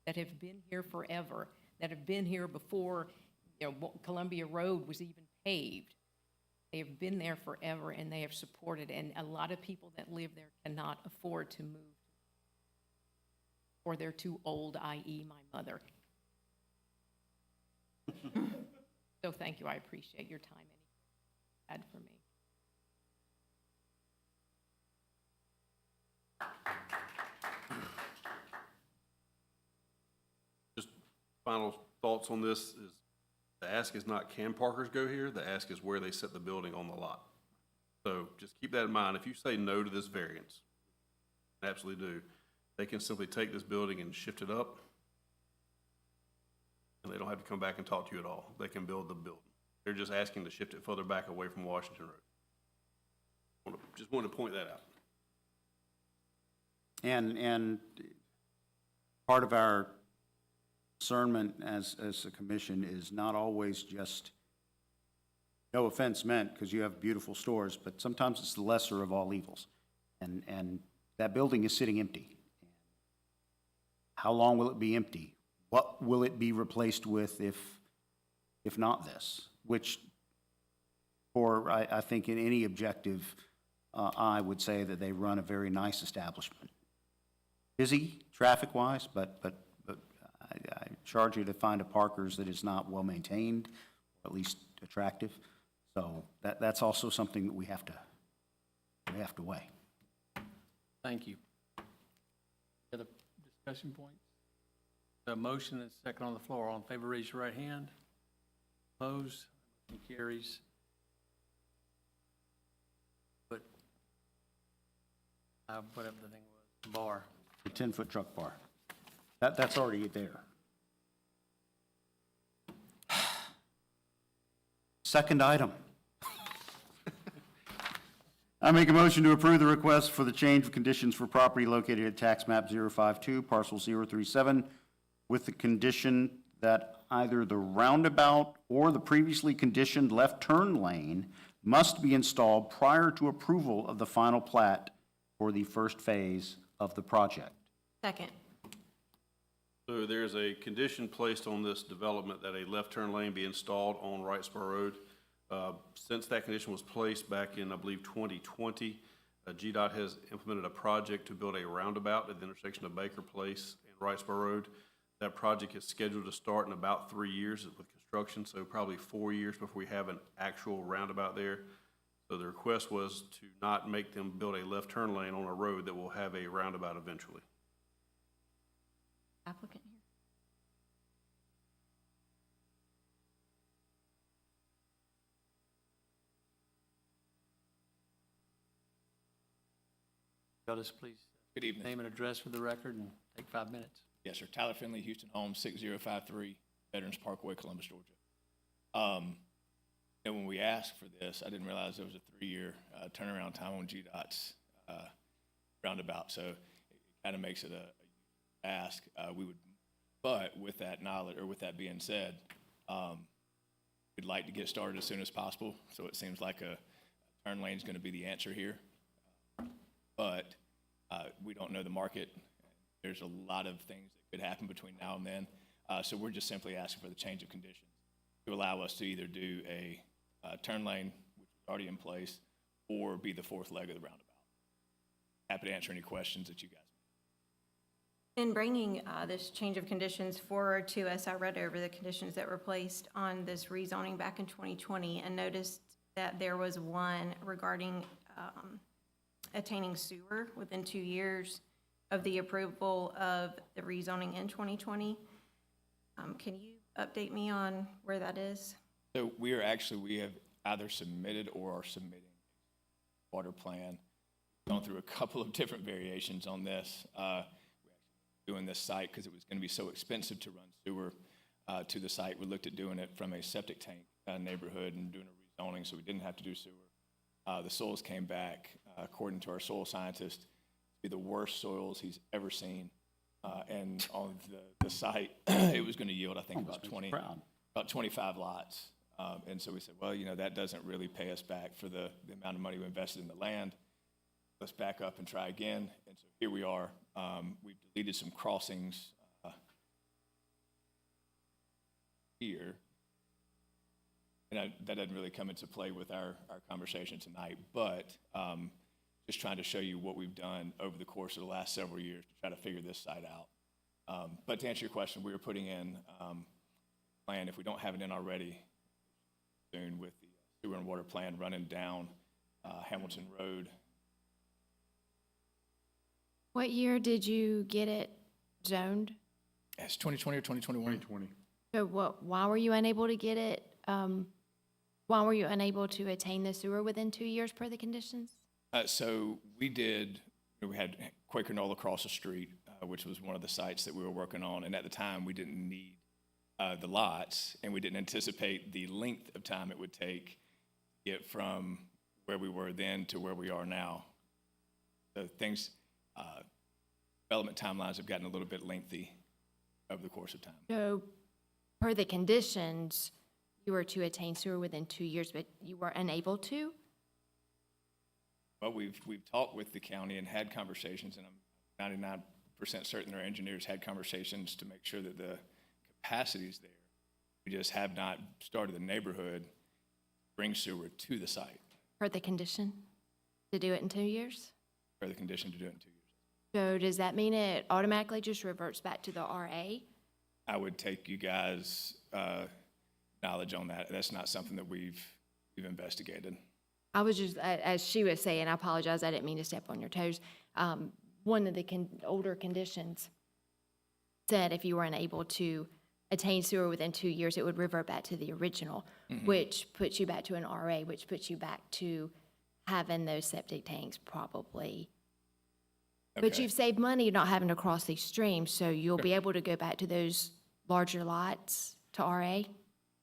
that have been here forever, that have been here before Columbia Road was even paved. They have been there forever, and they have supported, and a lot of people that live there cannot afford to move, or they're too old, i.e. my mother. So thank you, I appreciate your time and you had for me. Just final thoughts on this is, the ask is not can parkers go here, the ask is where they set the building on the lot. So just keep that in mind. If you say no to this variance, absolutely do, they can simply take this building and shift it up, and they don't have to come back and talk to you at all. They can build the building. They're just asking to shift it further back away from Washington Road. Just wanted to point that out. And part of our discernment as a commission is not always just, no offense meant, because you have beautiful stores, but sometimes it's the lesser of all evils. And that building is sitting empty. How long will it be empty? What will it be replaced with if not this? Which, I think in any objective, I would say that they run a very nice establishment. Busy, traffic-wise, but I charge you to find a Parker's that is not well-maintained, or at least attractive. So that's also something that we have to weigh. Thank you. Other discussion points? A motion and a second on the floor. All in favor, raise your right hand. Opposed? Motion carries. But, whatever the thing was, bar. The 10-foot truck bar. That's already there. Second item. I make a motion to approve the request for the change of conditions for property located at tax map 052, parcel 037, with the condition that either the roundabout or the previously conditioned left turn lane must be installed prior to approval of the final plat for the first phase of the project. Second. So there's a condition placed on this development that a left turn lane be installed on Wrightsboro Road. Since that condition was placed back in, I believe, 2020, GDOT has implemented a project to build a roundabout at the intersection of Baker Place and Wrightsboro Road. That project is scheduled to start in about 3 years with construction, so probably 4 years before we have an actual roundabout there. So the request was to not make them build a left turn lane on a road that will have a roundabout eventually. Applicant here. Y'all just please Good evening. name and address for the record and take 5 minutes. Yes, sir. Tyler Finley, Houston Homes, 6053 Veterans Parkway, Columbus, Georgia. And when we asked for this, I didn't realize there was a 3-year turnaround time on GDOT's roundabout. So it kind of makes it a ask. But with that knowledge, or with that being said, we'd like to get started as soon as possible. So it seems like a turn lane is going to be the answer here. But we don't know the market. There's a lot of things that could happen between now and then. So we're just simply asking for the change of conditions to allow us to either do a turn lane, which is already in place, or be the fourth leg of the roundabout. Happy to answer any questions that you guys have. In bringing this change of conditions forward to us, I read over the conditions that were placed on this rezoning back in 2020 and noticed that there was one regarding attaining sewer within 2 years of the approval of the rezoning in 2020. Can you update me on where that is? So we have either submitted or are submitting a water plan. Gone through a couple of different variations on this. We're actually doing this site because it was going to be so expensive to run sewer to the site. We looked at doing it from a septic tank neighborhood and doing a rezoning so we didn't have to do sewer. The soils came back, according to our soil scientist, to be the worst soils he's ever seen. And on the site, it was going to yield, I think, about 25 lots. And so we said, well, that doesn't really pay us back for the amount of money we invested in the land. Let's back up and try again. And so here we are. We've deleted some crossings here. that doesn't really come into play with our conversation tonight, but just trying to show you what we've done over the course of the last several years to try to figure this site out. But to answer your question, we are putting in plan, if we don't have it in already, soon with the sewer and water plan running down Hamilton Road. What year did you get it zoned? It's 2020 or 2021? 2020. So why were you unable to get it, why were you unable to attain the sewer within 2 years per the conditions? So we had Quaker Knoll across the street, which was one of the sites that we were working on, and at the time, we didn't need the lots, and we didn't anticipate the length of time it would take to get from where we were then to where we are now. So things, development timelines have gotten a little bit lengthy over the course of time. So per the conditions, you were to attain sewer within 2 years, but you were unable to? But we've talked with the county and had conversations, and I'm 99% certain our engineers had conversations to make sure that the capacity is there. We just have not started the neighborhood bring sewer to the site, Per the condition to do it in 2 years? or the condition to do it in 2 years. So does that mean it automatically just reverts back to the RA? I would take you guys' knowledge on that. That's not something that we've investigated. I was just, as she was saying, I apologize, I didn't mean to step on your toes. One of the older conditions said if you were unable to attain sewer within 2 years, it would revert back to the original, which puts you back to an RA, which puts you back to having those septic tanks probably. But Okay. you've saved money not having to cross these streams, so you'll be able to go back to those larger lots to RA?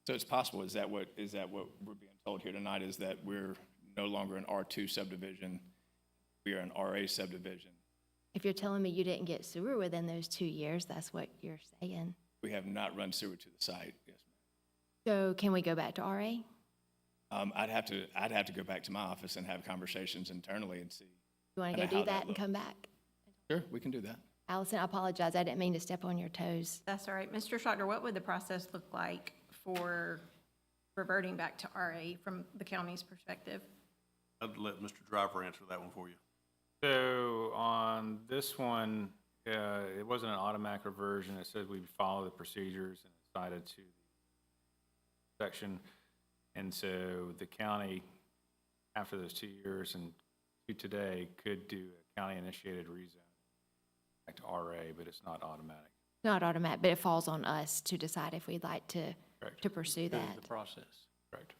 So it's possible, is that what we're being told here tonight, is that we're no longer an R2 subdivision, we are an RA subdivision? If you're telling me you didn't get sewer within those 2 years, that's what you're saying. We have not run sewer to the site, yes, So can we go back to RA? ma'am. I'd have to go back to my office and have conversations internally and see. You want to Kinda go how do that that and look. come back? Sure, we can do that. Allison, I apologize, I didn't mean to step on your toes. That's all right. Mr. Schroeder, what would the process look like for reverting back to RA from the county's perspective? I'd let Mr. Driver answer that one for you. So on this one, it wasn't an automatic reversion. It said we follow the procedures and it's cited to the section. And so the county, after those 2 years and to today, could do a county-initiated rezone back to RA, but it's not automatic. Not automatic, but it falls on us to decide if we'd like to Correct. pursue Here's that. the process. Correct.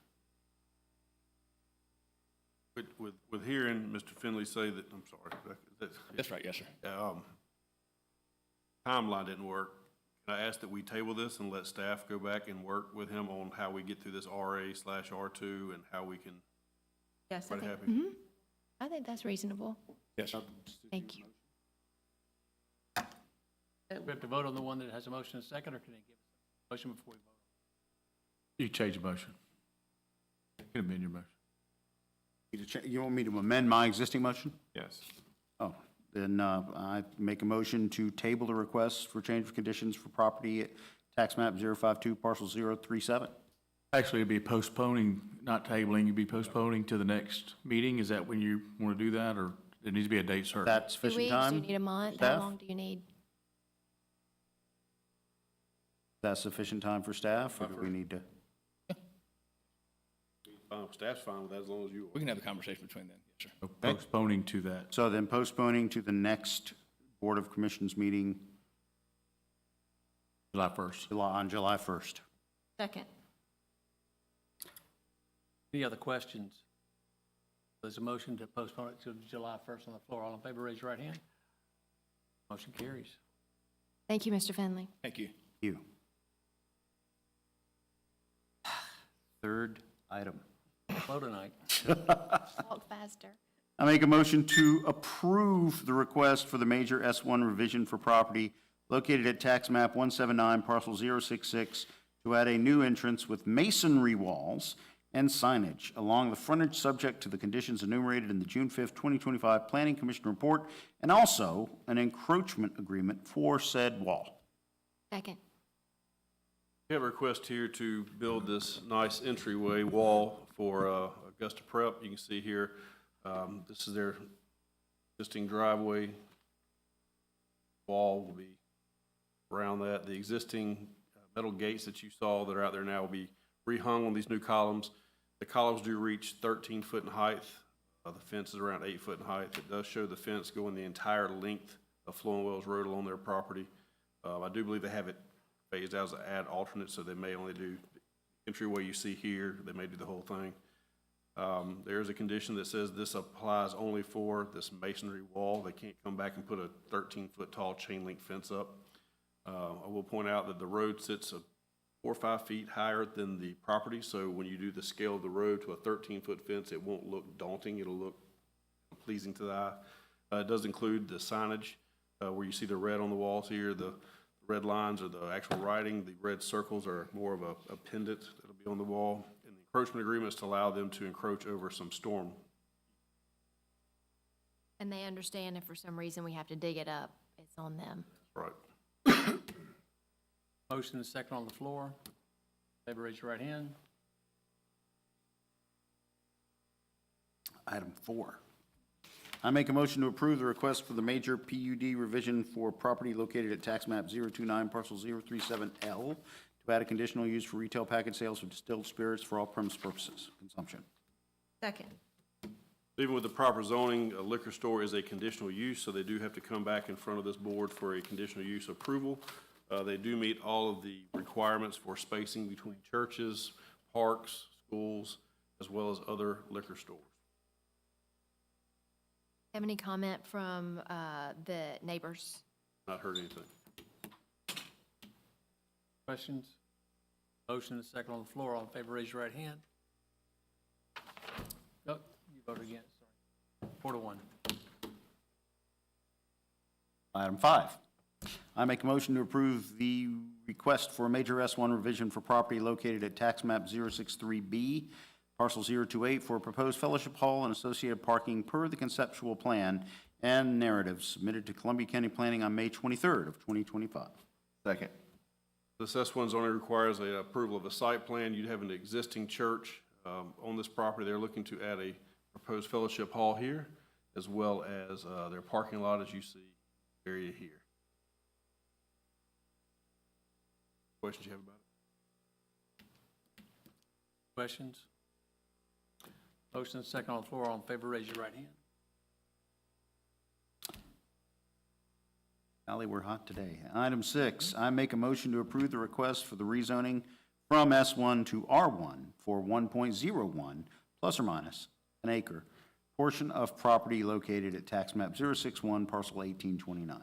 With hearing Mr. Finley say that, I'm sorry. That's right, yes, sir. Timeline didn't work. Can I ask that we table this and let staff go back and work with him on how we get through this RA/R2 and how we can Yes, I try to think, have it? I think that's reasonable. Yes, sir. Thank you. We have to vote on the one that has a motion and a second, or can they give us a motion before we vote? You change the motion. It could have been your motion. You want me to amend my existing motion? Yes. Oh, then I make a motion to table the request for change of conditions for property at tax map 052, parcel 037. Actually, it'd be postponing, not tabling, you'd be postponing to the next meeting. Is that when you want to do that, or it needs to be a date certain? That's 2 sufficient weeks, do time? you need a month? How staff? long do you need? That's sufficient time for staff, or do we need to? Staff's fine with that as long as you are. We can have a conversation between them, yes, sir. So postponing to that. So then postponing to the next Board of Commissioners meeting July 1st. on July 1st. second. Any other questions? There's a motion to postpone it to July 1st on the floor. All in favor, raise your right hand. Motion carries. Thank you, Mr. Finley. Thank you. You. Third item. Slow tonight. Talk faster. I make a motion to approve the request for the major S1 revision for property located at tax map 179, parcel 066, to add a new entrance with masonry walls and signage along the frontage subject to the conditions enumerated in the June 5th, 2025 Planning Commission report, and also an encroachment agreement for said wall. Second. We have a request here to build this nice entryway wall for Augusta Prep. You can see here, this is their existing driveway. Wall will be around that. The existing metal gates that you saw that are out there now will be rehung on these new columns. The columns do reach 13 foot in height. The fence is around 8 foot in height. It does show the fence going the entire length of Flowing Wells Road along their property. I do believe they have it phased out as an add alternate, so they may only do the entryway you see here. They may do the whole thing. There is a condition that says this applies only for this masonry wall. They can't come back and put a 13-foot tall chain link fence up. I will point out that the road sits 4 or 5 feet higher than the property, so when you do the scale of the road to a 13-foot fence, it won't look daunting. It'll look pleasing to the eye. It does include the signage where you see the red on the walls here. The red lines are the actual writing. The red circles are more of a pendant that'll be on the wall. And the encroachment agreement is to allow them to encroach over some storm. And they understand if for some reason we have to dig it up, it's on them. Right. Motion and second on the floor. Favor raise your right hand. Item 4. I make a motion to approve the request for the major PUD revision for property located at tax map 029 parcel 037L to add a conditional use for retail package sales of distilled spirits for off-premise purposes, consumption. Second. Even with the proper zoning, a liquor store is a conditional use, so they do have to come back in front of this board for a conditional use approval. They do meet all of the requirements for spacing between churches, parks, schools, as well as other liquor stores. Have any comment from the neighbors? Not heard anything. Questions? Motion and second on the floor. All in favor, raise your right hand. No, you voted against, sorry. 4-1. Item 5. I make a motion to approve the request for a major S1 revision for property located at tax map 063B, parcel 028, for a proposed fellowship hall and associated parking per the conceptual plan and narrative submitted to Columbia County Planning on May 23rd of 2025. Second. This S1 only requires the approval of a site plan. You'd have an existing church on this property. They're looking to add a proposed fellowship hall here, as well as their parking lot, as you see area here. Questions you have about it? Questions? Motion and second on the floor. All in favor, raise your right hand. Ally, we're hot today. Item 6, I make a motion to approve the request for the rezoning from S1 to R1 for 1.01 plus or minus an acre portion of property located at tax map 061 parcel 1829.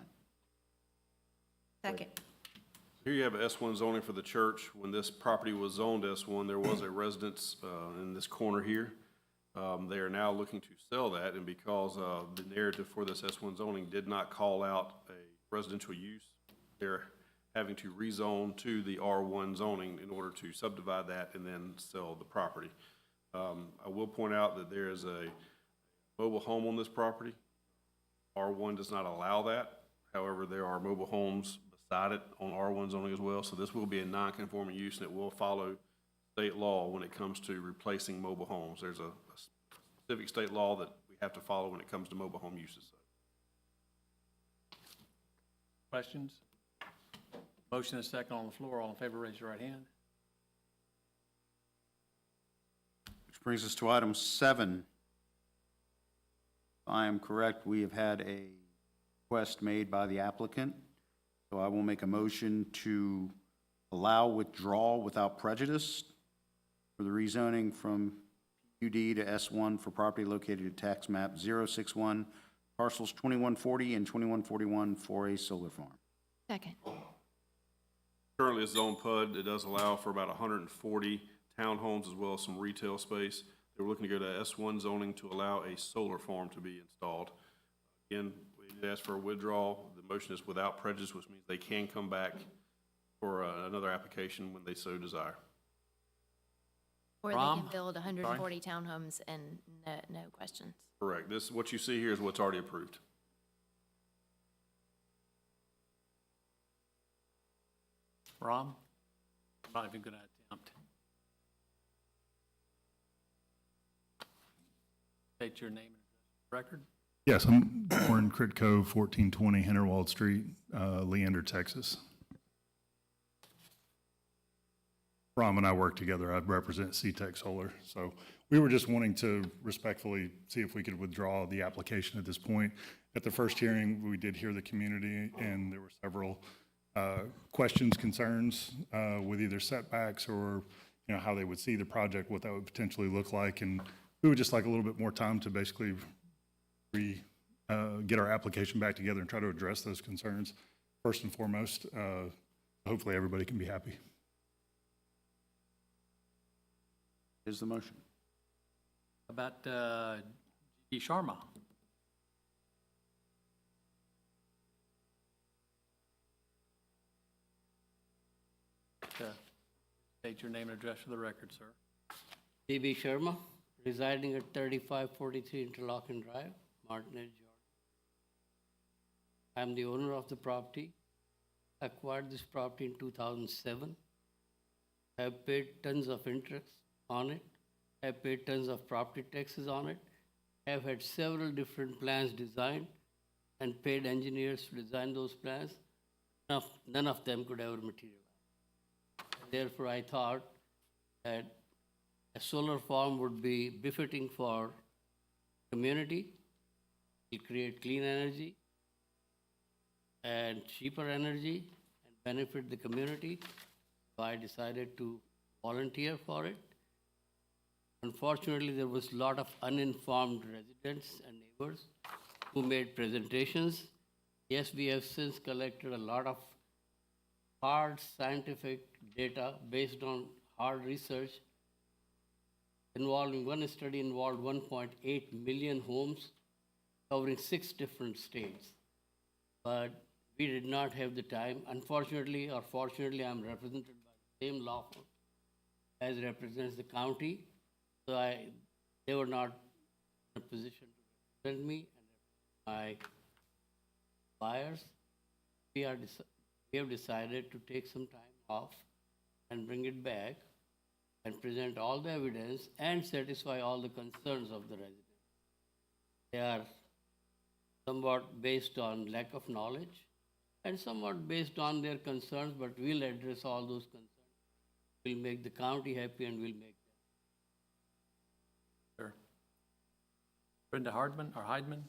Second. Here you have a S1 zoning for the church. When this property was zoned S1, there was a residence in this corner here. They are now looking to sell that, and because the narrative for this S1 zoning did not call out a residential use, they're having to rezone to the R1 zoning in order to subdivide that and then sell the property. I will point out that there is a mobile home on this property. R1 does not allow that. However, there are mobile homes beside it on R1 zoning as well, so this will be a non-conforming use, and it will follow state law when it comes to replacing mobile homes. There's a specific state law that we have to follow when it comes to mobile home uses. Questions? Motion and second on the floor. All in favor, raise your right hand. Which brings us to item 7. If I am correct, we have had a request made by the applicant, so I will make a motion to allow withdrawal without prejudice for the rezoning from PUD to S1 for property located at tax map 061, parcels 2140 and 2141 for a solar farm. Second. Currently, it's zone PUD. It does allow for about 140 townhomes as well as some retail space. They were looking to go to S1 zoning to allow a solar farm to be installed. Again, we did ask for a withdrawal. The motion is without prejudice, which means they can come back for another application when they so desire. Or they Rom? can build 140 townhomes and no questions. Correct. This, what you see here is what's already approved. Rom? I'm not even going to attempt. State your name and address for the record. Yes, I'm Warren Critco, 1420 Hennerwald Street, Leander, Texas. Ram and I work together. I represent CTEC Solar. So we were just wanting to respectfully see if we could withdraw the application at this point. At the first hearing, we did hear the community, and there were several questions, concerns with either setbacks or, you know, how they would see the project, what that would potentially look like. And we would just like a little bit more time to basically get our application back together and try to address those concerns first and foremost. Hopefully, everybody can be happy. Is the motion? About G. Sharma. State your name and address for the record, sir. D.B. Sharma, residing at 3543 Interlochen Drive, Martinez, Georgia. I am the owner of the property. Acquired this property in 2007. Have paid tons of interest on it. Have paid tons of property taxes on it. Have had several different plans designed and paid engineers to design those plans. None of them could ever materialize. Therefore, I thought that a solar farm would be befitting for community. It create clean energy and cheaper energy and benefit the community. So I decided to volunteer for it. Unfortunately, there was a lot of uninformed residents and neighbors who made presentations. Yes, we have since collected a lot of hard scientific data based on hard research involving one study involved 1.8 million homes covering 6 different states. But we did not have the time. Unfortunately or fortunately, I'm represented by the same law firm as represents the county. So they were not in a position to represent me and my buyers. We have decided to take some time off and bring it back and present all the evidence and satisfy all the concerns of the residents. They are somewhat based on lack of knowledge and somewhat based on their concerns, but we'll address all those concerns. We'll make the county happy and we'll make them. Sure. Brenda Hardman or Heidman?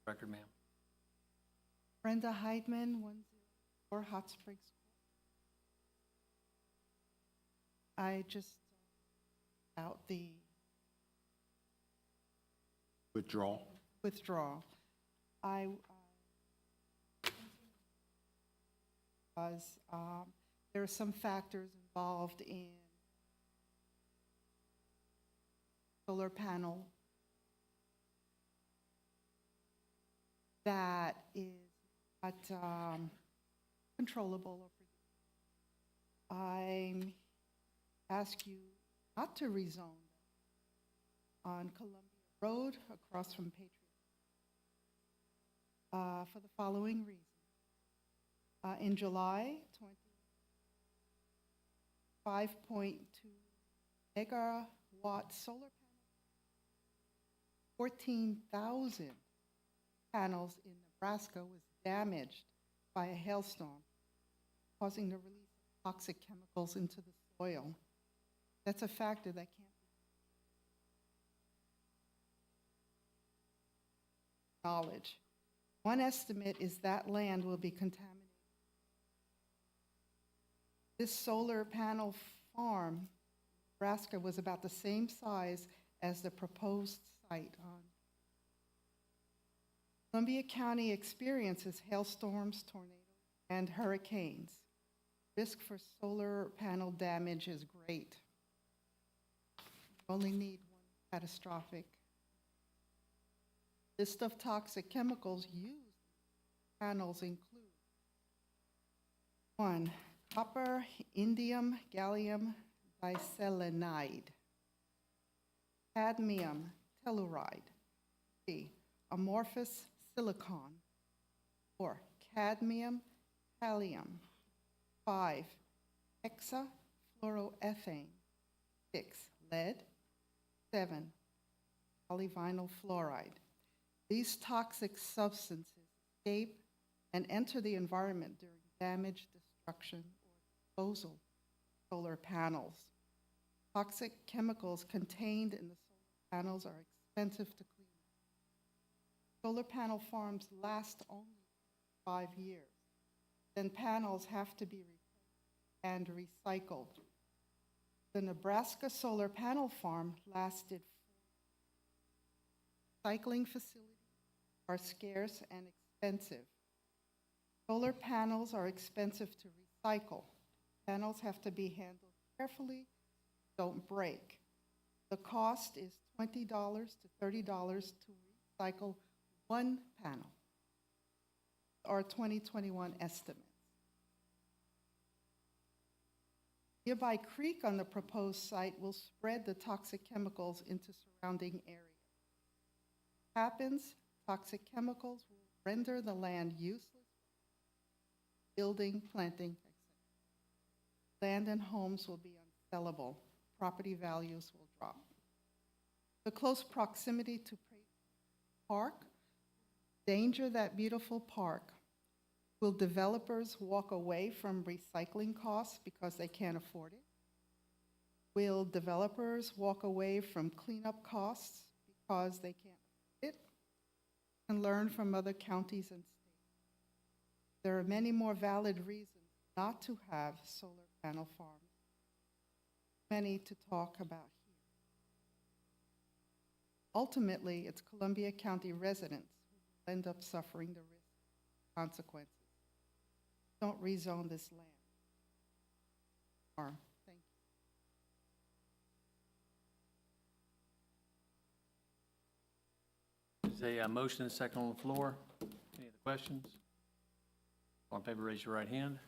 Record, ma'am. Brenda Heidman, 104 Hot Springs Court. I just out the Withdrawal? withdrawal. I was, there are some factors involved in solar panel that is not controllable or predictable. I ask you not to rezone on Columbia Road across from Patriot for the following reason. In July 5.2 megawatt solar panel, 14,000 panels in Nebraska was damaged by a hailstorm, causing the release of toxic chemicals into the soil. That's a factor that can't be acknowledged. One estimate is that land will be contaminated. This solar panel farm in Nebraska was about the same size as the proposed site on Columbia County experiences hailstorms, tornadoes, and hurricanes. Risk for solar panel damage is great. You only need one catastrophic. List of toxic chemicals used in panels include 1. Copper, indium, gallium diselenide. Cadmium telluride. 3. Amorphous silicon. 4, cadmium, thallium. 5, hexafluoroethane. 6, lead. 7, polyvinyl fluoride. These toxic substances escape and enter the environment during damage, destruction, or disposal of solar panels. Toxic chemicals contained in the solar panels are expensive to clean up. Solar panel farms last only 5 years. Then panels have to be replaced and recycled. The Nebraska solar panel farm lasted 4 years. Recycling facilities are scarce and expensive. Solar panels are expensive to recycle. Panels have to be handled carefully, don't break. The cost is $20 to $30 to recycle one panel, our 2021 estimates. Nearby creek on the proposed site will spread the toxic chemicals into surrounding areas. Happens, toxic chemicals will render the land useless, building, planting, etc. Land and homes will be unsellable. Property values will drop. The close proximity to Park endanger that beautiful park. Will developers walk away from recycling costs because they can't afford it? Will developers walk away from cleanup costs because they can't afford it? And learn from other counties and states. There are many more valid reasons not to have solar panel farms. Many to talk about here. Ultimately, it's Columbia County residents who will end up suffering the risk consequences. Don't rezone this land. Or, thank you. There's a motion and a second on the floor. Any other questions? All in favor, raise your right hand.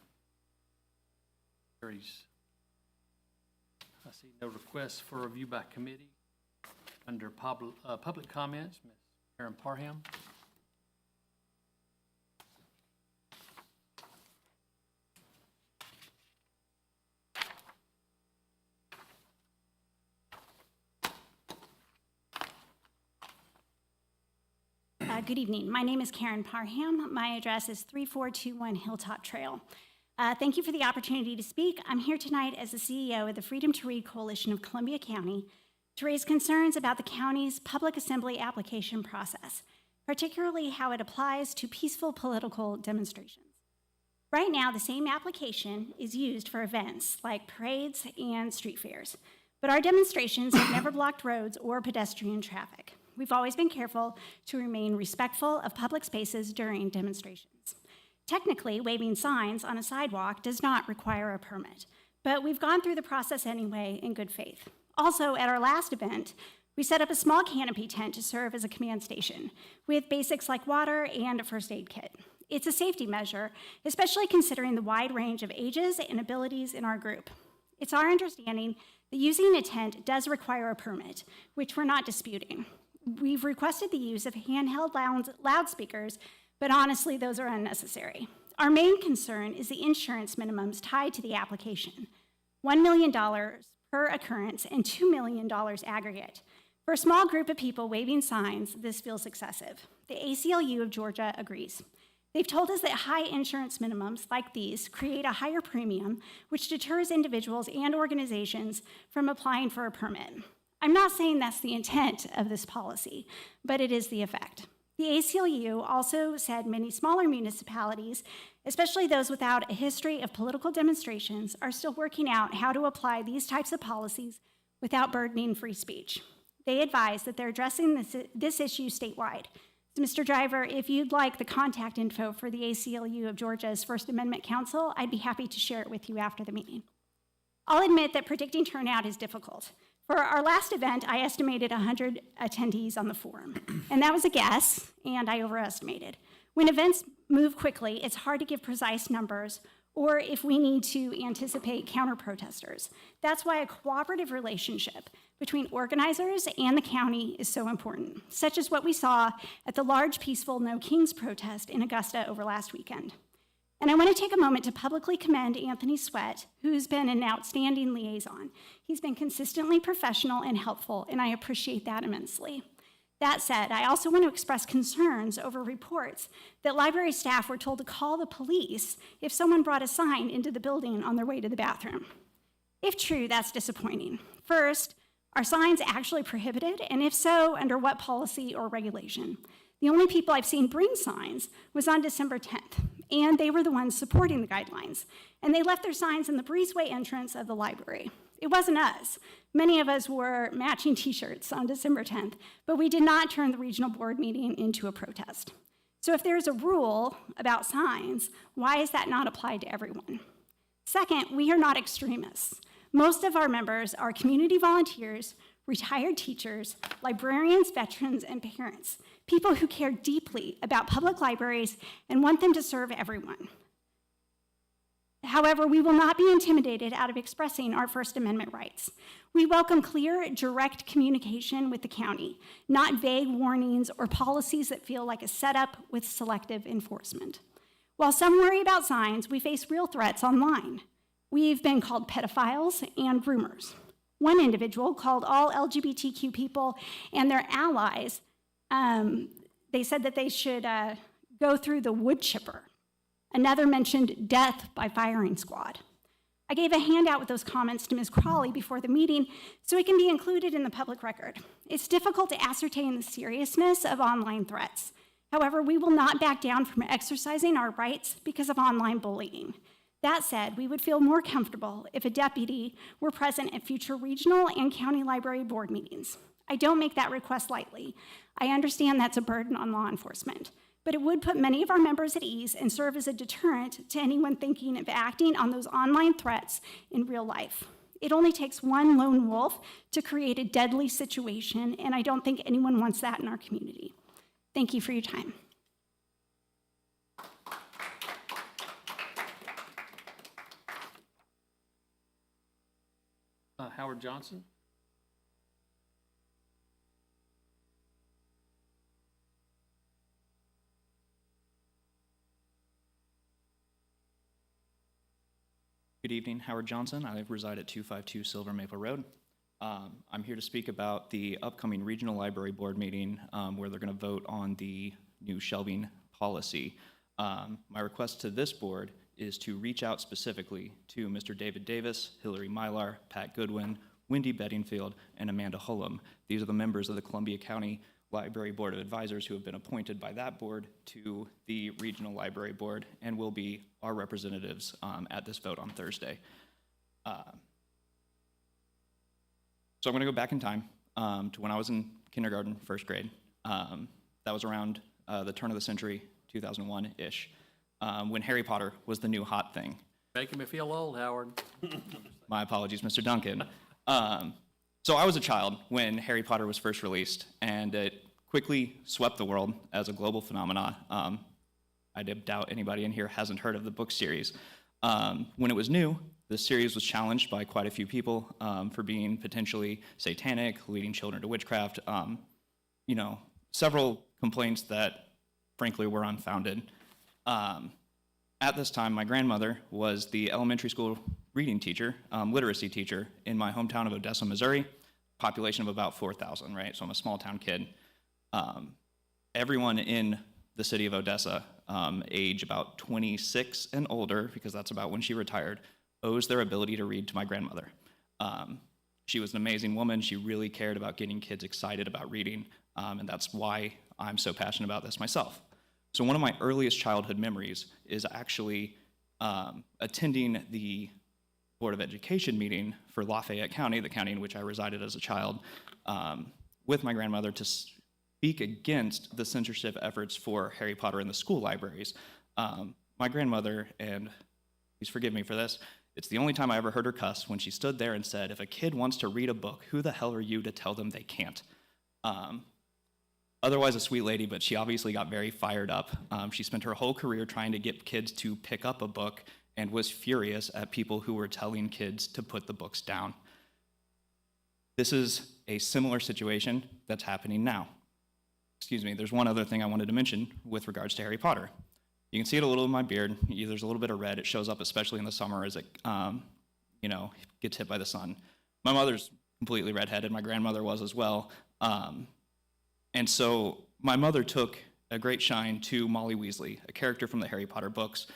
Carries. I see no requests for review by committee. Under public comments, Ms. Karen Parham. Good evening. My name is Karen Parham. My address is 3421 Hilltop Trail. Thank you for the opportunity to speak. I'm here tonight as the CEO of the Freedom to Read Coalition of Columbia County to raise concerns about the county's public assembly application process, particularly how it applies to peaceful political demonstrations. Right now, the same application is used for events like parades and street fairs, but our demonstrations have never blocked roads or pedestrian traffic. We've always been careful to remain respectful of public spaces during demonstrations. Technically, waving signs on a sidewalk does not require a permit, but we've gone through the process anyway in good faith. Also, at our last event, we set up a small canopy tent to serve as a command station with basics like water and a first aid kit. It's a safety measure, especially considering the wide range of ages and abilities in our group. It's our understanding that using a tent does require a permit, which we're not disputing. We've requested the use of handheld loudspeakers, but honestly, those are unnecessary. Our main concern is the insurance minimums tied to the application, $1 million per occurrence and $2 million aggregate. For a small group of people waving signs, this feels excessive. The ACLU of Georgia agrees. They've told us that high insurance minimums like these create a higher premium, which deters individuals and organizations from applying for a permit. I'm not saying that's the intent of this policy, but it is the effect. The ACLU also said many smaller municipalities, especially those without a history of political demonstrations, are still working out how to apply these types of policies without burdening free speech. They advise that they're addressing this issue statewide. So, Mr. Driver, if you'd like the contact info for the ACLU of Georgia's First Amendment Council, I'd be happy to share it with you after the meeting. I'll admit that predicting turnout is difficult. For our last event, I estimated 100 attendees on the forum, and that was a guess, and I overestimated. When events move quickly, it's hard to give precise numbers, or if we need to anticipate counter-protesters. That's why a cooperative relationship between organizers and the county is so important, such as what we saw at the large, peaceful No Kings protest in Augusta over last weekend. And I want to take a moment to publicly commend Anthony Sweat, who's been an outstanding liaison. He's been consistently professional and helpful, and I appreciate that immensely. That said, I also want to express concerns over reports that library staff were told to call the police if someone brought a sign into the building on their way to the bathroom. If true, that's disappointing. First, are signs actually prohibited? And if so, under what policy or regulation? The only people I've seen bring signs was on December 10th, and they were the ones supporting the guidelines. And they left their signs in the breezeway entrance of the library. It wasn't us. Many of us wore matching t-shirts on December 10th, but we did not turn the regional board meeting into a protest. So if there's a rule about signs, why is that not applied to everyone? Second, we are not extremists. Most of our members are community volunteers, retired teachers, librarians, veterans, and parents, people who care deeply about public libraries and want them to serve everyone. However, we will not be intimidated out of expressing our First Amendment rights. We welcome clear, direct communication with the county, not vague warnings or policies that feel like a setup with selective enforcement. While some worry about signs, we face real threats online. We've been called pedophiles and groomers. One individual called all LGBTQ people and their allies, they said that they should go through the wood chipper. Another mentioned death by firing squad. I gave a handout with those comments to Ms. Crawley before the meeting so it can be included in the public record. It's difficult to ascertain the seriousness of online threats. However, we will not back down from exercising our rights because of online bullying. That said, we would feel more comfortable if a deputy were present at future regional and county library board meetings. I don't make that request lightly. I understand that's a burden on law enforcement, but it would put many of our members at ease and serve as a deterrent to anyone thinking of acting on those online threats in real life. It only takes one lone wolf to create a deadly situation, and I don't think anyone wants that in our community. Thank you for your time. Howard Johnson? Good evening, Howard Johnson. I reside at 252 Silver Maple Road. I'm here to speak about the upcoming Regional Library Board meeting where they're going to vote on the new shelving policy. My request to this board is to reach out specifically to Mr. David Davis, Hillary Mylar, Pat Goodwin, Wendy Bedingfield, and Amanda Hullum. These are the members of the Columbia County Library Board of Advisors who have been appointed by that board to the Regional Library Board and will be our representatives at this vote on Thursday. So I'm going to go back in time to when I was in kindergarten, first grade. That was around the turn of the century, 2001-ish, when Harry Potter was the new hot thing. Making me feel old, Howard. My apologies, Mr. Duncan. So I was a child when Harry Potter was first released, and it quickly swept the world as a global phenomenon. I doubt anybody in here hasn't heard of the book series. When it was new, the series was challenged by quite a few people for being potentially satanic, leading children to witchcraft, several complaints that frankly were unfounded. At this time, my grandmother was the elementary school reading teacher, literacy teacher in my hometown of Odessa, Missouri, population of about 4,000, right? So I'm a small town kid. Everyone in the city of Odessa, age about 26 and older, because that's about when she retired, owes their ability to read to my grandmother. She was an amazing woman. She really cared about getting kids excited about reading, and that's why I'm so passionate about this myself. So one of my earliest childhood memories is actually attending the Board of Education meeting for Lafayette County, the county in which I resided as a child, with my grandmother to speak against the censorship efforts for Harry Potter in the school libraries. My grandmother, and please forgive me for this, it's the only time I ever heard her cuss when she stood there and said, "If a kid wants to read a book, who the hell are you to tell them they can't?" Otherwise a sweet lady, but she obviously got very fired up. She spent her whole career trying to get kids to pick up a book and was furious at people who were telling kids to put the books down. This is a similar situation that's happening now. Excuse me, there's one other thing I wanted to mention with regards to Harry Potter. You can see it a little in my beard. There's a little bit of red. It shows up especially in the summer as it, gets hit by the sun. My mother's completely redheaded. My grandmother was as well. And so my mother took a great shine to Molly Weasley, a character from the Harry Potter books,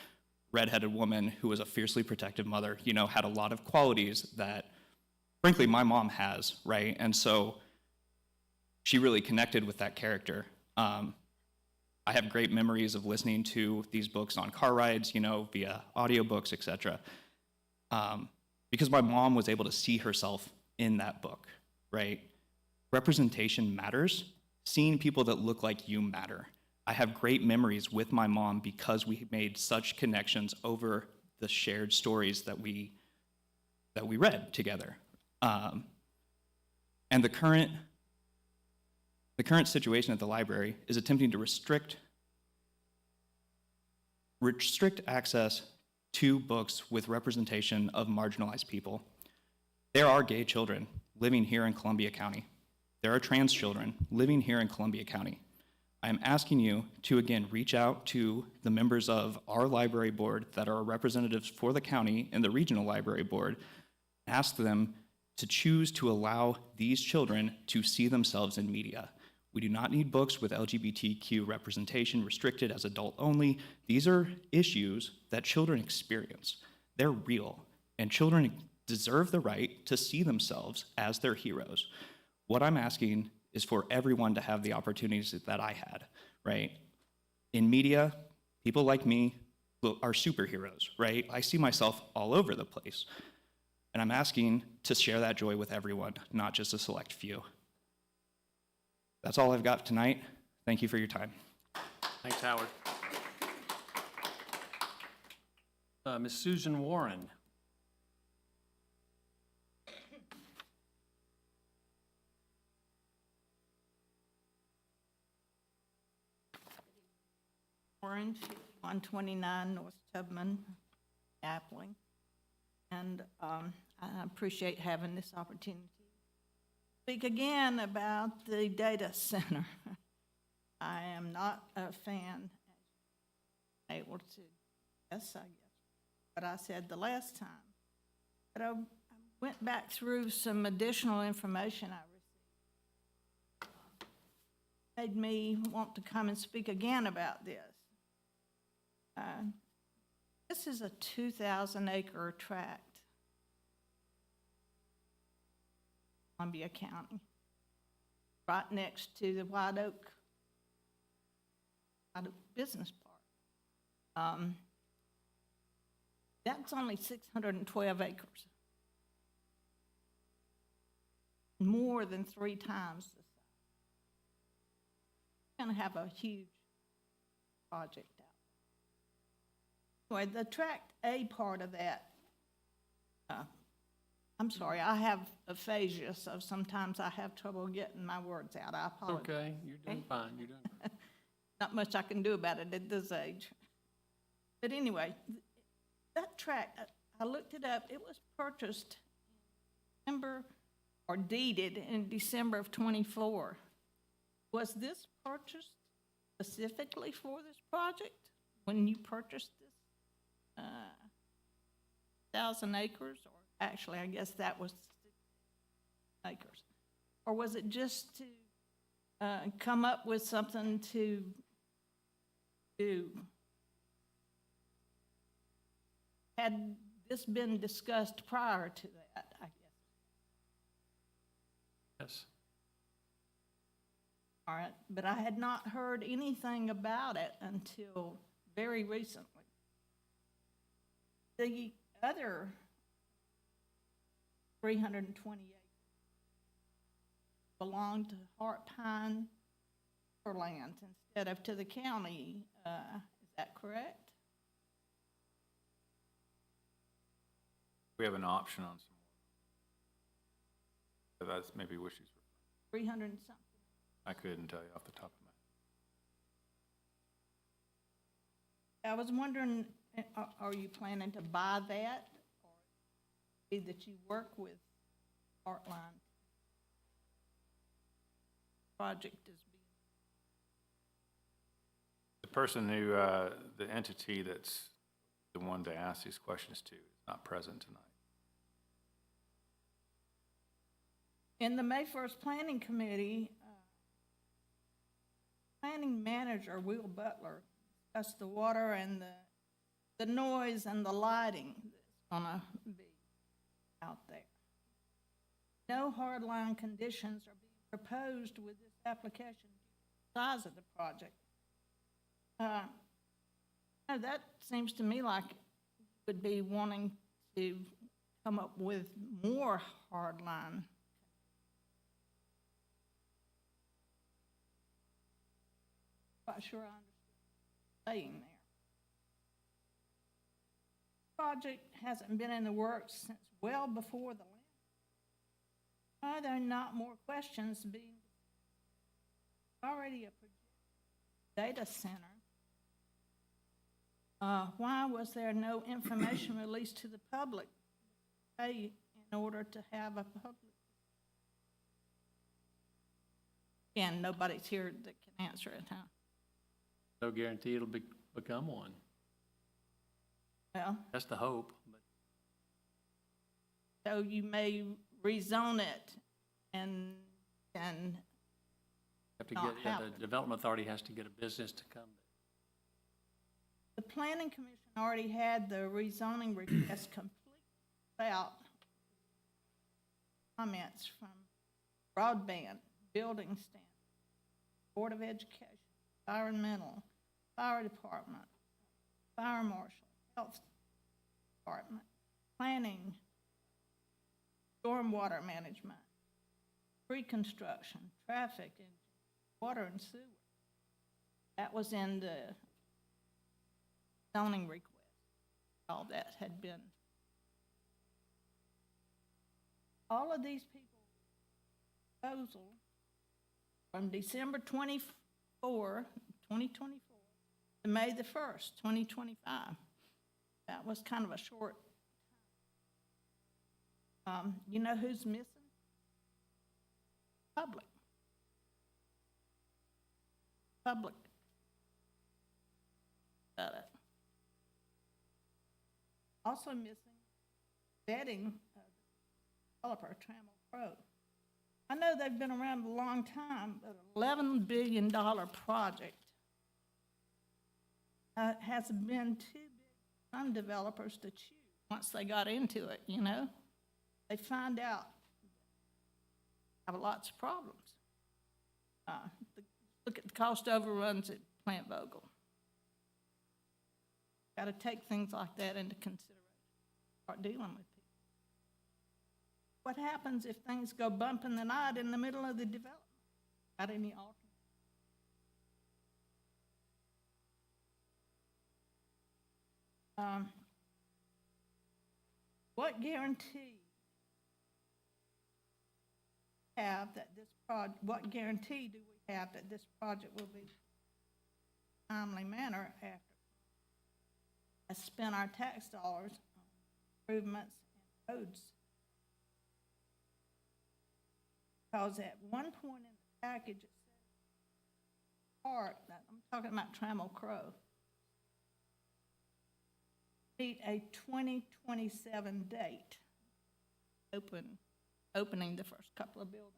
redheaded woman who was a fiercely protective mother, had a lot of qualities that, frankly, my mom has, right? And so she really connected with that character. I have great memories of listening to these books on car rides, via audiobooks, etc. Because my mom was able to see herself in that book, right? Representation matters. Seeing people that look like you matter. I have great memories with my mom because we made such connections over the shared stories that we read together. And the current situation at the library is attempting to restrict access to books with representation of marginalized people. There are gay children living here in Columbia County. There are trans children living here in Columbia County. I am asking you to, again, reach out to the members of our library board that are representatives for the county and the regional library board. Ask them to choose to allow these children to see themselves in media. We do not need books with LGBTQ representation restricted as adult only. These are issues that children experience. They're real, and children deserve the right to see themselves as their heroes. What I'm asking is for everyone to have the opportunities that I had, right? In media, people like me are superheroes, right? I see myself all over the place. And I'm asking to share that joy with everyone, not just a select few. That's all I've got tonight. Thank you for your time. Thanks, Howard. Ms. Susan Warren. Warren, 129 North Tubman, Appling. And I appreciate having this opportunity to speak again about the data center. I am not a fan, able to, yes, I guess, what I said the last time. But I went back through some additional information I received. Made me want to come and speak again about this. This is a 2,000-acre tract, Columbia County, right next to the White Oak Business Park. That's only 612 acres, more than 3 times the size. We're going to have a huge project out. Anyway, the Tract A part of that, I'm sorry, I have aphasia, so sometimes I have trouble getting my words out. I apologize. Okay, you're doing fine, you're doing fine. Not much I can do about it at this age. But anyway, that tract, I looked it up, it was purchased in December, or deeded in December of '24. Was this purchased specifically for this project when you purchased this 1,000 acres? Or actually, I guess that was 6 acres. Or was it just to come up with something to do? Had this been discussed prior to that, I guess? Yes. All right, but I had not heard anything about it until very recently. The other 320 acres belonged to Hart Pine land instead of to the county. Is that correct? We have an option on some more. So that's maybe what she's, 300 and something. I couldn't tell you off the top of my I was wondering, are you planning to buy that, or that you work with Heartline project is being. The person who, the entity that's the one to ask these questions to is not present tonight. In the May 1st Planning Committee, Planning Manager Will Butler discussed the water and the noise and the lighting that's gonna be out there. No hardline conditions are being proposed with this application due to the size of the project. Now that seems to me like you would be wanting to come up with more hardline. Not sure I understand what you're saying there. Project hasn't been in the works since well before the land. Are there not more questions being already a data center? Why was there no information released to the public in order to have a public? Again, nobody's here that can answer it, huh? No guarantee it'll become one. Well, That's the hope, but so you may rezone it and have to not get, happen. the Development Authority has to get a business to come. The Planning Commission already had the rezoning request complete without comments from broadband, building standards, Board of Education, environmental, fire department, fire marshal, health department, planning, stormwater management, pre-construction, traffic, and water and sewer. That was in the zoning request. All that had been. All of these people's proposal from December 24, 2024 to May the 1st, 2025. That was kind of a short time. You know who's missing? Public. Public. Got it. Also missing vetting of the developer, Trammell Crow. I know they've been around a long time, but an $11 billion project has been too big for some developers to chew once they got into it, you know? They find out they have lots of problems. Look at the cost overruns at Plant Vogel. Got to take things like that into consideration, start dealing with people. What happens if things go bump in the night in the middle of the development? Got any alternatives? What guarantee have that this project? What guarantee do we have that this project will be in a timely manner after I spend our tax dollars on improvements and roads? Because at one point in the package, it says part, that I'm talking about Trammell Crow, meet a 2027 date, opening the first couple of buildings.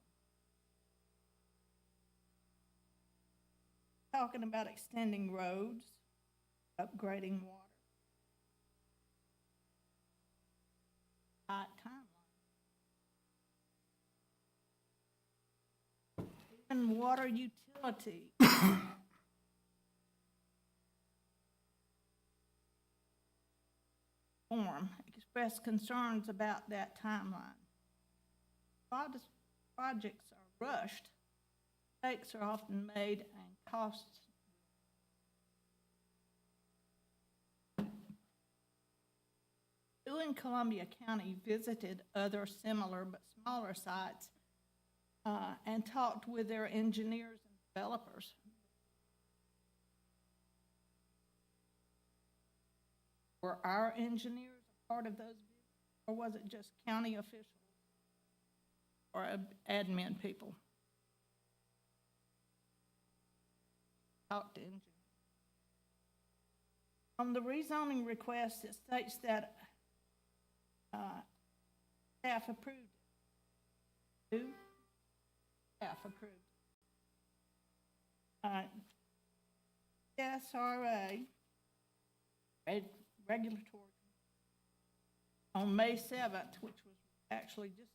Talking about extending roads, upgrading water. Tight timeline. Even water utility. Forum expressed concerns about that timeline. Projects are rushed, mistakes are often made, and costs. Who in Columbia County visited other similar but smaller sites and talked with their engineers and developers? Were our engineers a part of those visits, or was it just county officials or admin people? talk to engineers. On the rezoning request, it states that staff approved it. Who? Staff approved it. SRA, regulatory, on May 7th, which was actually just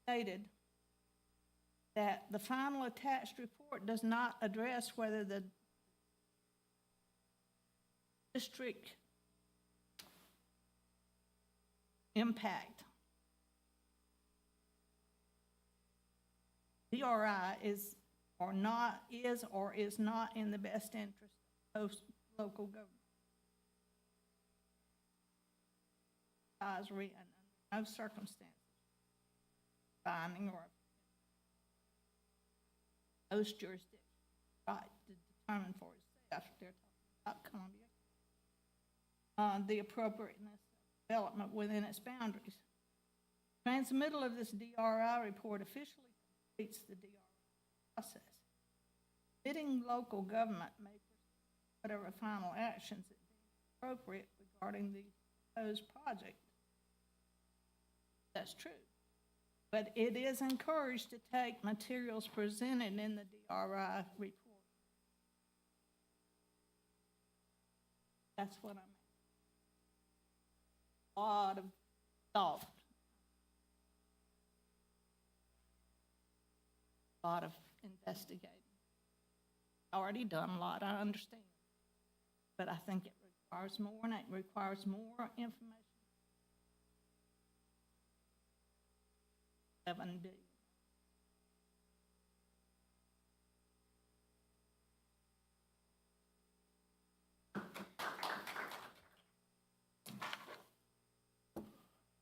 stated that the final attached report does not address whether the district impact DRI is or is not in the best interest of host local government. Advisory and under no circumstances binding or host jurisdiction right to determine for itself. They're talking about Columbia. The appropriateness of development within its boundaries. Transmittal of this DRI report officially completes the DRI process. Fitting local government may pursue whatever final actions it deems appropriate regarding the proposed project. That's true. But it is encouraged to take materials presented in the DRI report. That's what I mean. A lot of thought. A lot of investigating. Already done a lot, I understand. But I think it requires more, and it requires more information. 7 billion.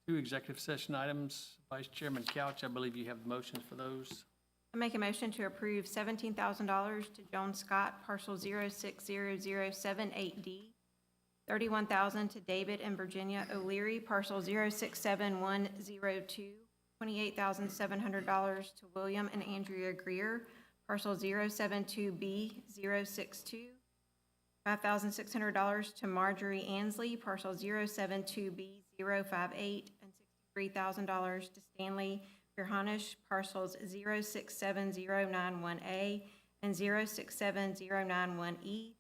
Two executive session items. Vice Chairman Couch, I believe you have the motions for those. I make a motion to approve $17,000 to Joan Scott, parcel 060078D, $31,000 to David and Virginia O'Leary, parcel 067102, $28,700 to William and Andrea Greer, parcel 072B062, $5,600 to Marjorie Ansley, parcel 072B058, and $63,000 to Stanley Gerhanisch, parcels 067091A and 067091E,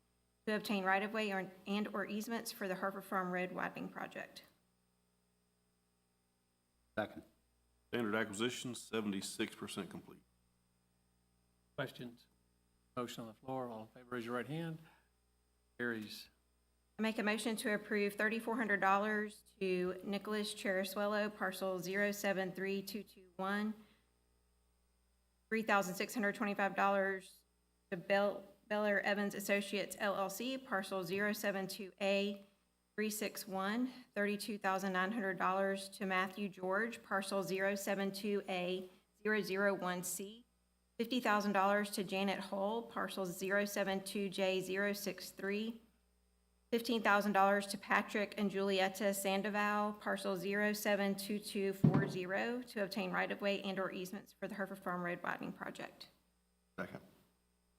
to obtain right-of-way and/or easements for the Harper Farm Road widening project. Second. Standard acquisition, 76% complete. Questions? Motion on the floor. All in favor, raise your right hand. Carries. I make a motion to approve $3,400 to Nicholas Cherisuelo, parcel 073221, $3,625 to Bel Air Evans Associates LLC, parcel 072A361, $32,900 to Matthew George, parcel 072A001C, $50,000 to Janet Hull, parcel 072J063, $15,000 to Patrick and Julietta Sandoval, parcel 072240, to obtain right-of-way and/or easements for the Hereford Farm Road widening project. Second.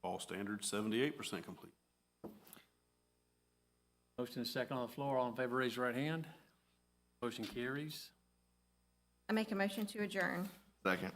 All standards, 78% complete. Motion is second on the floor. All in favor, raise your right hand. Motion carries. I make a motion to adjourn. Second.